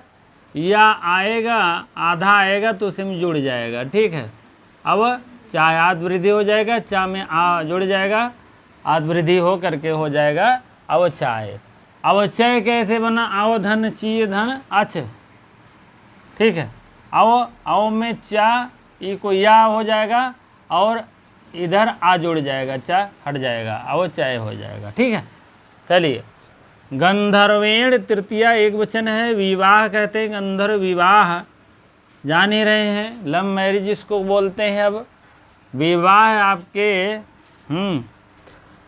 या आएगा आधा आएगा तो उसी में जुड़ जाएगा। ठीक है, अब चाहे आद वृद्धि हो जाएगा, चा में आ जुड़ जाएगा, आद वृद्धि हो करके हो जाएगा अवचाय। अवचय कैसे बना, अवधन ची धन अच। ठीक है, अव में चा ई को या हो जाएगा और इधर आ जुड़ जाएगा, चा हट जाएगा, अवचय हो जाएगा। ठीक है, चलिए। गंधर्वेण तृतीया एक वचन है, विवाह कहते हैं, गंधर्व विवाह जान ही रहे हैं, लव मैरिज इसको बोलते हैं। अब विवाह आपके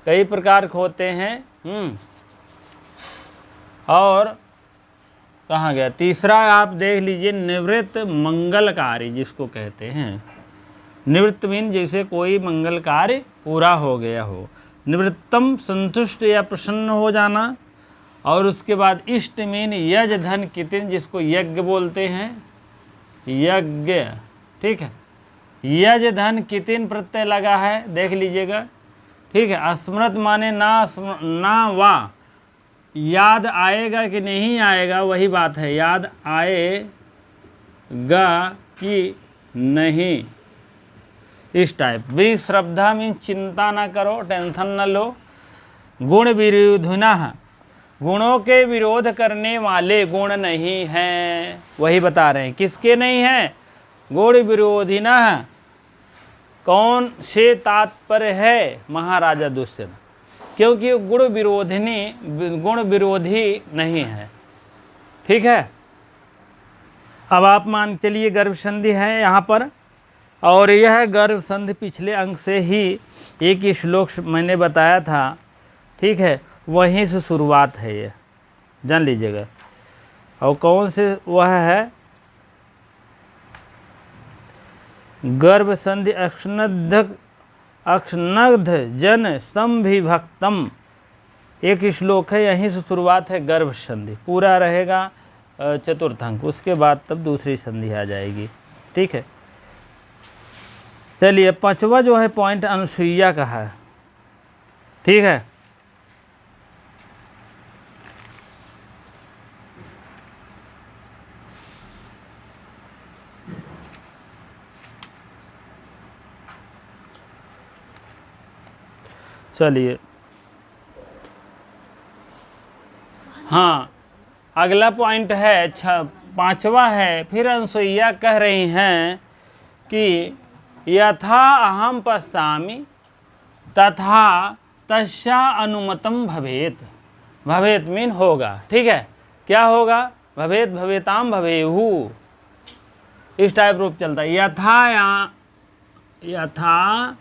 कई प्रकार के होते हैं। और कहाँ गया तीसरा, आप देख लीजिए, निवृत्त मंगलकारी जिसको कहते हैं। निवृत्त मीन जैसे कोई मंगल कार्य पूरा हो गया हो। निवृत्तम संतुष्ट या प्रसन्न हो जाना। और उसके बाद इष्ट मीन यज धन कितिन जिसको यज्ञ बोलते हैं, यज्ञ। ठीक है, यज धन कितिन प्रत्यय लगा है, देख लीजिएगा। ठीक है, स्मृत माने ना वा, याद आएगा कि नहीं आएगा, वही बात है, याद आएगा कि नहीं, इस टाइप। विश्रद्धा मीन चिंता ना करो, टेंशन न लो। गुण विरोधिनः, गुणों के विरोध करने वाले गुण नहीं हैं, वही बता रहे हैं। किसके नहीं हैं, गुण विरोधिनः, कौन से तात्पर्य है, महाराजा दुष्यंत, क्योंकि गुण विरोधी नहीं है। ठीक है, अब आप मान चलिए गर्भ संधि है यहाँ पर, और यह गर्भ संधि पिछले अंक से ही एक श्लोक मैंने बताया था। ठीक है, वहीं से शुरुआत है, ये जान लीजिएगा। और कौन से वह है, गर्भ संधि अक्ष्णग्ध जन संविभक्तम, एक श्लोक है, यहीं से शुरुआत है गर्भ संधि, पूरा रहेगा चतुर्थंक, उसके बाद तब दूसरी संधि आ जाएगी। ठीक है, चलिए पांचवा जो है पॉइंट अनुसुईया का है। ठीक है, चलिए, हाँ अगला पॉइंट है पांचवा है। फिर अनुसुईया कह रही हैं कि यथा अहम पश्यामि तथा तस्या अनुमतम भवेत। भवेत मीन होगा। ठीक है, क्या होगा, भवेत भवेताम भवेहु, इस टाइप रूप चलता है। यथा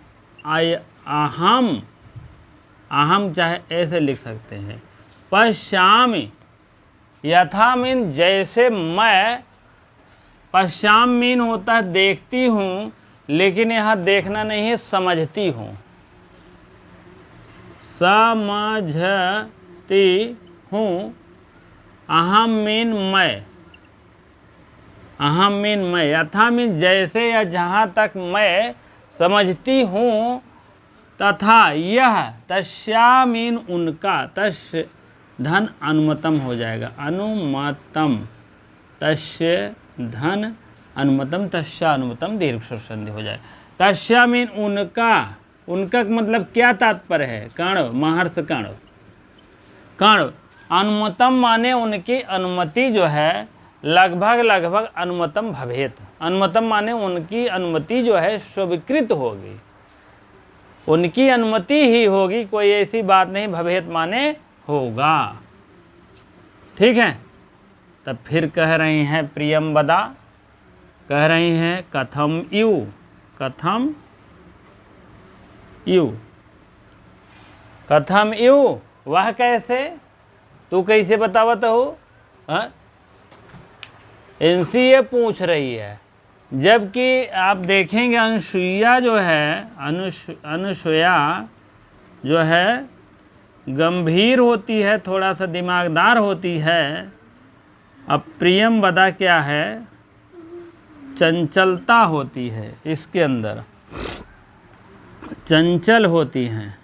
अहम चाहे ऐसे लिख सकते हैं। पश्यामि, यथा मीन जैसे मैं, पश्याम मीन होता है देखती हूँ, लेकिन यहाँ देखना नहीं है, समझती हूँ। समझती हूँ, अहम मीन मैं, अहम मीन मैं, यथा मीन जैसे या जहाँ तक मैं समझती हूँ, तथा यह, तस्या मीन उनका, तस् धन अनुमतम हो जाएगा, अनुमतम, तस्य धन अनुमतम, तस्या अनुमतम दीर्घ स्वर संधि हो जाए। तस्या मीन उनका, उनका मतलब क्या तात्पर्य है, कर्ण, महर्ष कर्ण, कर्ण। अनुमतम माने उनकी अनुमति जो है लगभग लगभग अनुमतम भवेत, अनुमतम माने उनकी अनुमति जो है स्वीकृत होगी, उनकी अनुमति ही होगी, कोई ऐसी बात नहीं, भवेत माने होगा। ठीक है, तब फिर कह रही हैं प्रियम वदा, कह रही हैं कथम यू, कथम यू, कथम यू, वह कैसे, तू कैसे बतावत हो, एनसीए पूछ रही है। जबकि आप देखेंगे अनुसुईया जो है, अनुसुईया जो है गंभीर होती है, थोड़ा सा दिमागदार होती है। अब प्रियम वदा क्या है, चंचलता होती है, इसके अंदर चंचल होती हैं,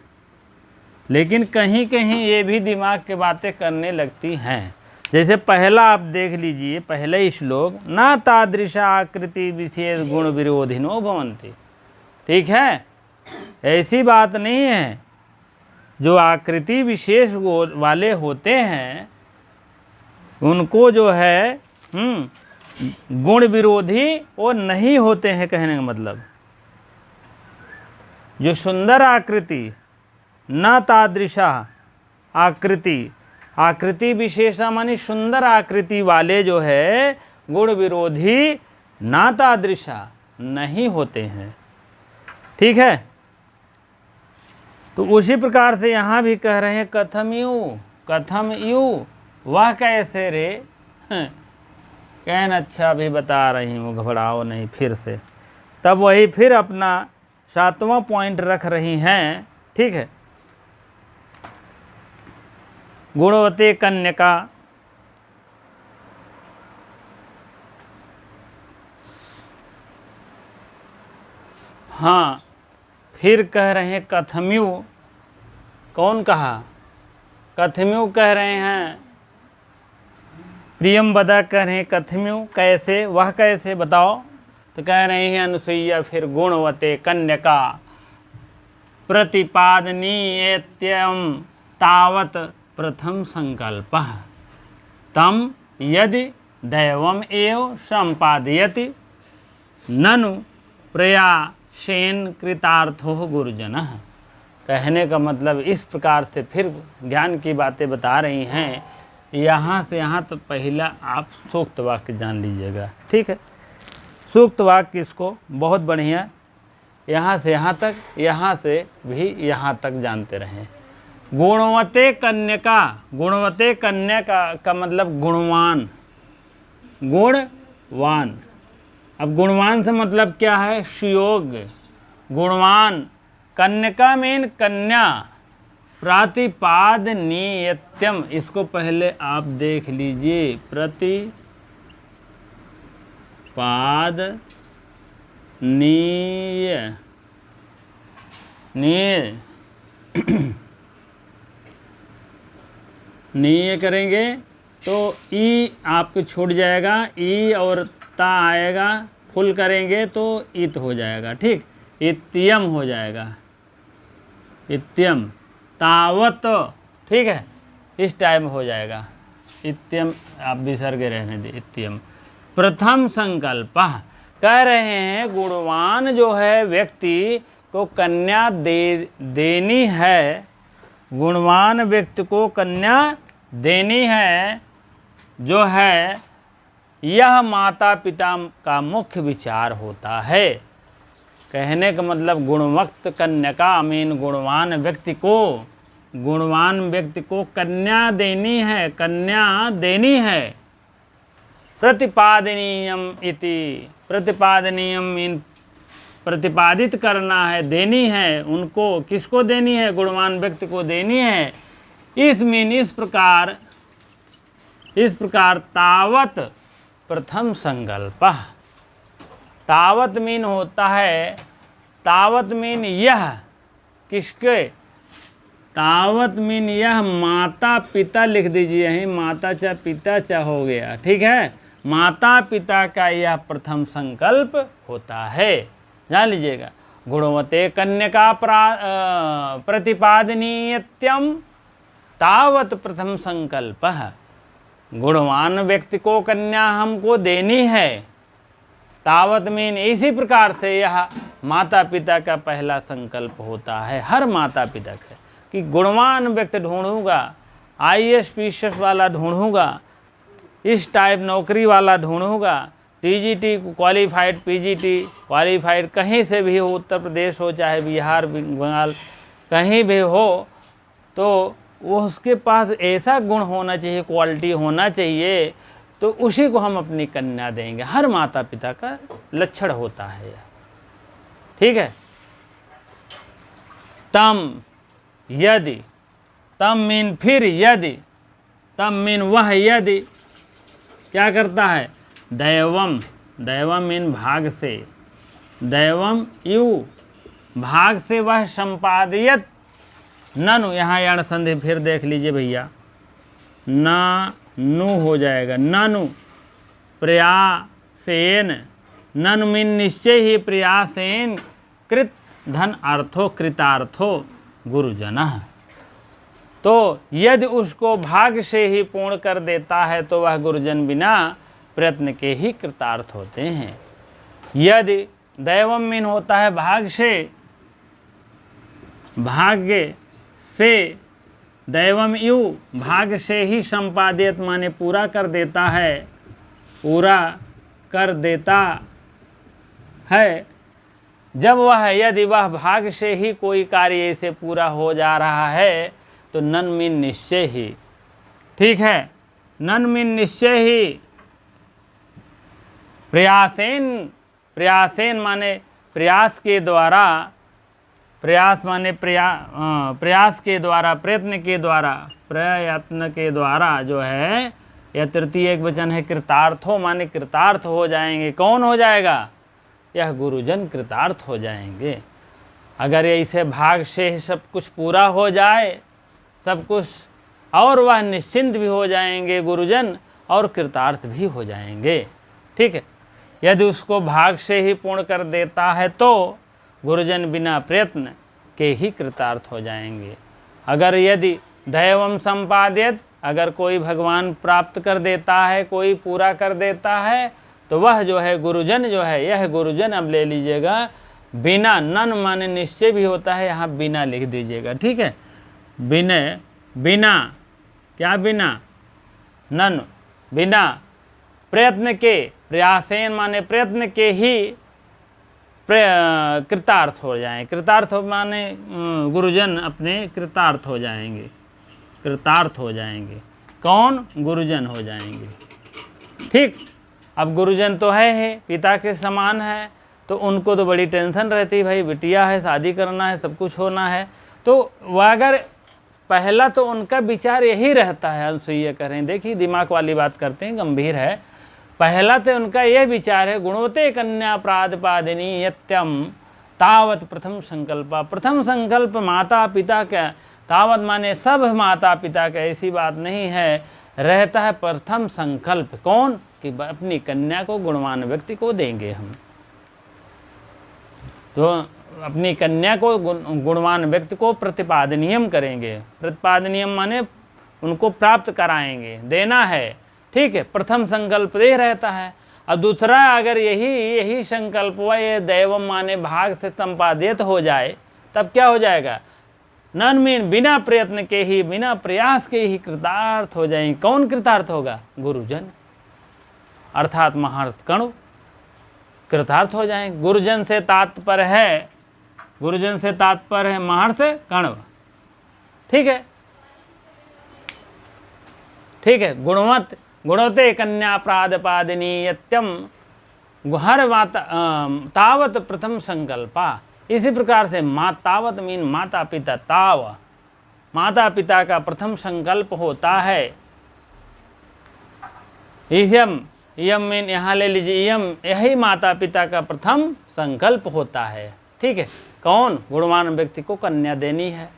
लेकिन कहीं कहीं ये भी दिमाग की बातें करने लगती हैं। जैसे पहला आप देख लीजिए, पहले श्लोक, ना तादृशा आकृति विशेष गुण विरोधिनो भवन्ति। ठीक है, ऐसी बात नहीं है, जो आकृति विशेष वाले होते हैं उनको जो है गुण विरोधी वो नहीं होते हैं। कहने का मतलब जो सुंदर आकृति, न तादृशा आकृति, आकृति विशेषा मानी सुंदर आकृति वाले जो है गुण विरोधी ना तादृशा नहीं होते हैं। ठीक है, तो उसी प्रकार से यहाँ भी कह रहे हैं कथम यू, कथम यू, वह कैसे रे, कहन अच्छा भी बता रही हूँ, घबराओ नहीं। फिर से तब वही फिर अपना 7वां पॉइंट रख रही हैं। ठीक है, गुणवती कन्यका, हाँ फिर कह रहे हैं कथम्यु, कौन कहा, कथम्यु कह रहे हैं, प्रियम वदा कह रहे हैं कथम्यु, कैसे, वह कैसे बताओ, तो कह रहे हैं अनुसुईया फिर गुणवते कन्यका प्रतिपादनीयत्यम तावत प्रथम संकल्प तम यदि दैवम एव संपादयति ननु प्रयासेन कृतार्थो गुरुजनः। कहने का मतलब इस प्रकार से फिर ज्ञान की बातें बता रही हैं। यहाँ से यहाँ तो पहला आप सूक्त वाक्य जान लीजिएगा। ठीक है, सूक्त वाक्य इसको बहुत बढ़िया, यहाँ से यहाँ तक, यहाँ से भी यहाँ तक जानते रहें। गुणवते कन्यका, गुणवते कन्यका का मतलब गुणवान, गुणवान। अब गुणवान से मतलब क्या है, सुयोग्य, गुणवान। कन्यका मीन कन्या, प्रतिपादनीयत्यम, इसको पहले आप देख लीजिए, नीय करेंगे तो ई आपको छूट जाएगा, ई और ता आएगा, फुल करेंगे तो इत हो जाएगा। ठीक, इत्यम हो जाएगा, इत्यम, तावत। ठीक है, इस टाइम हो जाएगा, इत्यम आप विसर्ग रहने दे, इत्यम। प्रथम संकल्प, कह रहे हैं गुणवान जो है व्यक्ति को कन्या देनी है, गुणवान व्यक्ति को कन्या देनी है जो है, यह माता पिता का मुख्य विचार होता है। कहने का मतलब गुणवक्त कन्यका मीन गुणवान व्यक्ति को कन्या देनी है, कन्या देनी है। प्रतिपादनीयम इति, प्रतिपादनीयम मीन प्रतिपादित करना है, देनी है उनको, किसको देनी है, गुणवान व्यक्ति को देनी है। इस मीन इस प्रकार तावत प्रथम संकल्प, तावत मीन होता है, तावत मीन यह, किसके, तावत मीन यह माता पिता लिख दीजिए, यहीं माता चा पिता चा हो गया, ठीक है। माता पिता का यह प्रथम संकल्प होता है, जान लीजिएगा। गुणवते कन्यका प्रतिपादनीयत्यम तावत प्रथम संकल्प। गुणवान व्यक्ति को कन्या हमको देनी है, तावत मीन इसी प्रकार से यह माता पिता का पहला संकल्प होता है, हर माता पिता का, कि गुणवान व्यक्ति ढूंढूंगा, IAS PCS वाला ढूंढूंगा, इस टाइप नौकरी वाला ढूंढूंगा, TGT क्वालिफाइड, PGT क्वालिफाइड, कहीं से भी हो, उत्तर प्रदेश हो चाहे बिहार बंगाल कहीं भी हो, तो वो उसके पास ऐसा गुण होना चाहिए, क्वालिटी होना चाहिए, तो उसी को हम अपनी कन्या देंगे। हर माता पिता का लक्षण होता है, ठीक है। तम यदि, तम मीन फिर, यदि, तम मीन वह, यदि क्या करता है, दैवम, दैवम मीन भाग से, दैवम यू भाग से वह संपादियत, ननु, यहाँ यण संधि फिर देख लीजिए भैया, ना नु हो जाएगा, ननु प्रयासेन, ननु मीन निश्चय ही, प्रयासेन कृत धन अर्थो कृतार्थो गुरुजन। तो यदि उसको भाग से ही पूर्ण कर देता है तो वह गुरुजन बिना प्रयत्न के ही कृतार्थ होते हैं। यदि दैवम मीन होता है भाग से, भाग्य से, दैवम यू भाग से ही संपादित माने पूरा कर देता है, पूरा कर देता है। जब वह, यदि वह भाग से ही कोई कार्य से पूरा हो जा रहा है तो नन मीन निश्चय ही, ठीक है, नन मीन निश्चय ही, प्रयासेन, प्रयासेन माने प्रयास के द्वारा, प्रयास माने प्रयास के द्वारा, प्रयत्न के द्वारा, प्रयत्न के द्वारा जो है, यह तृतीय एक वचन है, कृतार्थो माने कृतार्थ हो जाएंगे। कौन हो जाएगा, यह गुरुजन कृतार्थ हो जाएंगे। अगर ऐसे भाग से सब कुछ पूरा हो जाए, सब कुछ, और वह निश्चिंत भी हो जाएंगे गुरुजन, और कृतार्थ भी हो जाएंगे, ठीक है। यदि उसको भाग से ही पूर्ण कर देता है तो गुरुजन बिना प्रयत्न के ही कृतार्थ हो जाएंगे। अगर यदि दैवम संपादित, अगर कोई भगवान प्राप्त कर देता है, कोई पूरा कर देता है, तो वह जो है गुरुजन जो है, यह गुरुजन अब ले लीजिएगा, बिना, नन माने निश्चय भी होता है, यहाँ बिना लिख दीजिएगा, ठीक है। बिना, बिना क्या, बिना, नन बिना प्रयत्न के, प्रयासेन माने प्रयत्न के ही कृतार्थ हो जाएं। कृतार्थ माने गुरुजन अपने कृतार्थ हो जाएंगे, कृतार्थ हो जाएंगे। कौन, गुरुजन हो जाएंगे, ठीक। अब गुरुजन तो है पिता के समान है, तो उनको तो बड़ी टेंशन रहती है, भाई बिटिया है, शादी करना है, सब कुछ होना है। तो वह अगर पहला तो उनका विचार यही रहता है, अनुसुईया करें, देखिए दिमाग वाली बात करते हैं, गंभीर है। पहला तो उनका यह विचार है, गुणवते कन्या प्रादपादिनी यत्यम तावत प्रथम संकल्प। प्रथम संकल्प माता पिता का, तावत माने सब माता पिता का, ऐसी बात नहीं है, रहता है प्रथम संकल्प। कौन, कि अपनी कन्या को गुणवान व्यक्ति को देंगे हम, तो अपनी कन्या को गुणवान व्यक्ति को प्रतिपादनीयम करेंगे। प्रतिपादनीयम माने उनको प्राप्त कराएंगे, देना है, ठीक है। प्रथम संकल्प ये रहता है। और दूसरा, अगर यही संकल्प हुआ, ये दैवम माने भाग से संपादित हो जाए, तब क्या हो जाएगा, नन मीन बिना प्रयत्न के ही, बिना प्रयास के ही कृतार्थ हो जाएंगे। कौन कृतार्थ होगा, गुरुजन, अर्थात महार्थ कणु कृतार्थ हो जाएंगे। गुरुजन से तात्पर्य है, गुरुजन से तात्पर्य है महर्ष कण्व, ठीक है, ठीक है। गुणवते कन्या प्रादपादिनी यत्यम, हर माता तावत प्रथम संकल्पा। इसी प्रकार से तावत मीन माता पिता, ताव माता पिता का प्रथम संकल्प होता है। यम, यम मीन यहाँ ले लीजिए, यम यही माता पिता का प्रथम संकल्प होता है, ठीक है। कौन, गुणवान व्यक्ति को कन्या देनी है।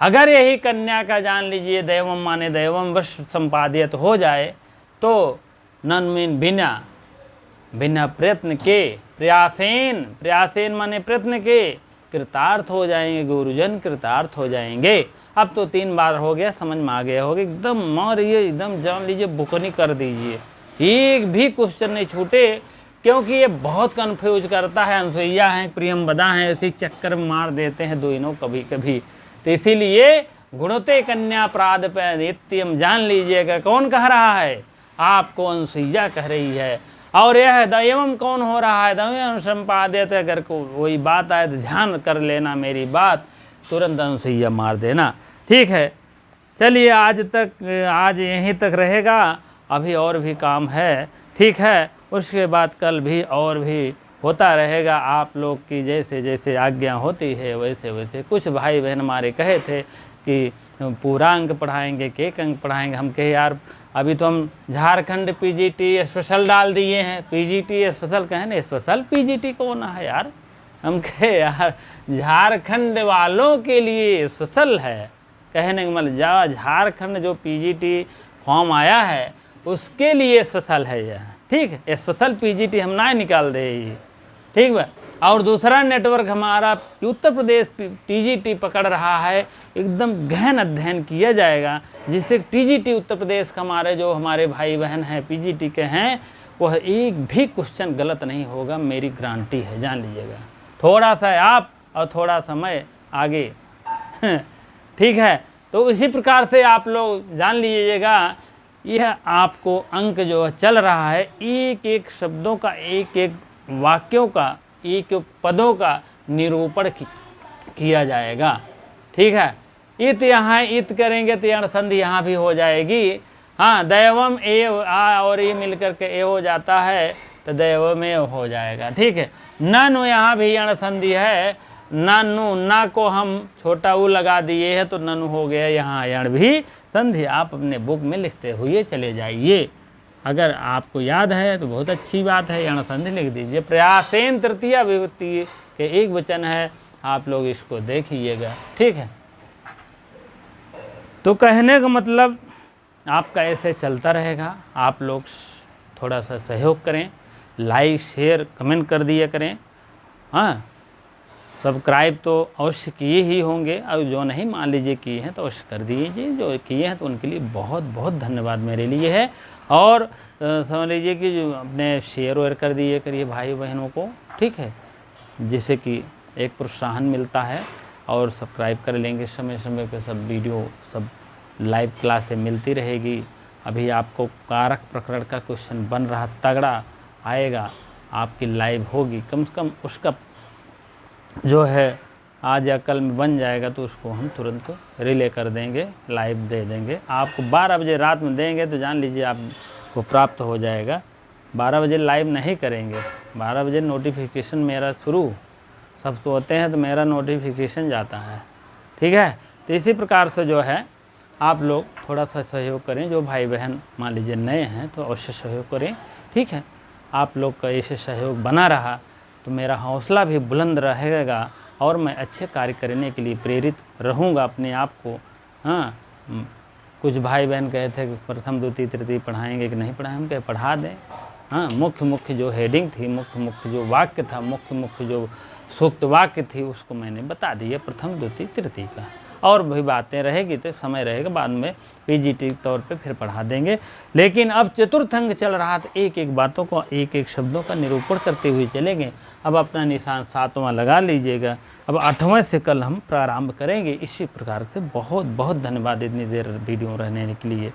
अगर यही कन्या का जान लीजिए दैवम माने दैवम वश संपादित हो जाए तो नन्मीन बिना प्रयत्न के प्रयासेन माने प्रयत्न के कृतार्थ हो जाएंगे, गुरुजन कृतार्थ हो जाएंगे। अब तो 3 बार हो गया, समझ में आ गया होगा, एकदम मारिए, एकदम जान लीजिए, बुकनी कर दीजिए, एक भी क्वेश्चन नहीं छूटे, क्योंकि ये बहुत कन्फ्यूज करता है। अनुसुईया हैं, प्रियंवदा हैं, इसी चक्कर में मार देते हैं दोनों कभी कभी। तो इसीलिए गुणते कन्या प्राद पे नित्यम जान लीजिएगा कौन कह रहा है, आपको अनुसुईया कह रही है। और यह दैवम कौन हो रहा है, दैवम संपादित। अगर को वही बात आए तो ध्यान कर लेना मेरी बात, तुरंत अनुसुईया मार देना। ठीक है, चलिए आज यहीं तक रहेगा, अभी और भी काम है। ठीक है, उसके बाद कल भी और भी होता रहेगा। आप लोग की जैसे जैसे आज्ञा होती है वैसे वैसे। कुछ भाई बहन हमारे कहे थे कि पूरा अंक पढ़ाएंगे, केक अंक पढ़ाएंगे। हम कहे यार अभी तो हम झारखंड पीजीटी स्पेशल डाल दिए हैं, पीजीटी स्पेशल कहें ना, स्पेशल पीजीटी कौन है यार। हम कहे यार झारखंड वालों के लिए स्पेशल है, कहने का मतलब झारखंड जो पीजीटी फॉर्म आया है उसके लिए स्पेशल है यह। ठीक है, स्पेशल पीजीटी हम ना निकाल दे, ठीक है। और दूसरा नेटवर्क हमारा उत्तर प्रदेश टीजीटी पकड़ रहा है, एकदम गहन अध्ययन किया जाएगा, जिससे टीजीटी उत्तर प्रदेश का हमारे भाई बहन हैं पीजीटी के हैं, वह एक भी क्वेश्चन गलत नहीं होगा, मेरी गारंटी है, जान लीजिएगा। थोड़ा सा आप और थोड़ा समय आगे ठीक है। तो इसी प्रकार से आप लोग जान लीजिएगा, यह आपको अंक जो चल रहा है, एक एक शब्दों का, एक एक वाक्यों का, एक एक पदों का निरूपण किया जाएगा। ठीक है, इत यहाँ इत करेंगे तो यण संधि यहाँ भी हो जाएगी। हाँ, दैवम ए आ और ये मिलकर के ए हो जाता है तो दैवम ए हो जाएगा। ठीक है, ननु यहाँ भी यण संधि है, ननु ना को हम छोटा ऊ लगा दिए है तो ननु हो गया, यहाँ यण भी संधि। आप अपने बुक में लिखते हुए चले जाइए, अगर आपको याद है तो बहुत अच्छी बात है, यण संधि लिख दीजिए। प्रयासेन तृतीया विभक्ति के एक वचन है, आप लोग इसको देखिएगा। ठीक है, तो कहने का मतलब आपका ऐसे चलता रहेगा। आप लोग थोड़ा सा सहयोग करें, लाइक शेयर कमेंट कर दिया करें। हाँ, सब्सक्राइब तो अवश्य किए ही होंगे, और जो नहीं मान लीजिए किए हैं तो अवश्य कर दीजिए, जो किए हैं तो उनके लिए बहुत बहुत धन्यवाद मेरे लिए है। और समझ लीजिए कि जो अपने शेयर वेयर कर दिए करिए भाई बहनों को, ठीक है, जिससे कि एक प्रोत्साहन मिलता है। और सब्सक्राइब कर लेंगे, समय समय पे सब वीडियो सब लाइव क्लासें मिलती रहेगी। अभी आपको कारक प्रकरण का क्वेश्चन बन रहा, तगड़ा आएगा, आपकी लाइव होगी, कम से कम उसका जो है आज या कल में बन जाएगा, तो उसको हम तुरंत रिले कर देंगे, लाइव दे देंगे। आपको 12 बजे रात में देंगे तो जान लीजिए आपको प्राप्त हो जाएगा। 12 बजे लाइव नहीं करेंगे, 12 बजे नोटिफिकेशन मेरा शुरू, सब सोते हैं तो मेरा नोटिफिकेशन जाता है। ठीक है, तो इसी प्रकार से जो है आप लोग थोड़ा सा सहयोग करें। जो भाई बहन मान लीजिए नए हैं तो अवश्य सहयोग करें। ठीक है, आप लोग का ऐसे सहयोग बना रहा तो मेरा हौसला भी बुलंद रहेगा और मैं अच्छे कार्य करने के लिए प्रेरित रहूँगा अपने आप को। हाँ, कुछ भाई बहन कहे थे कि प्रथम द्वितीय तृतीय पढ़ाएंगे कि नहीं पढ़ाएं, हम कहे पढ़ा दें। हाँ, मुख्य जो हेडिंग थी, मुख्य जो वाक्य था, मुख्य जो सूक्त वाक्य थी, उसको मैंने बता दिया प्रथम द्वितीय तृतीय का। और भी बातें रहेगी तो समय रहेगा, बाद में पीजीटी तौर पे फिर पढ़ा देंगे। लेकिन अब चतुर्थ अंक चल रहा था, एक एक बातों को, एक एक शब्दों का निरूपण करते हुए चलेंगे। अब अपना निशान 7वां लगा लीजिएगा। अब 8वें से कल हम प्रारंभ करेंगे। इसी प्रकार से बहुत बहुत धन्यवाद इतनी देर वीडियो रहने के लिए।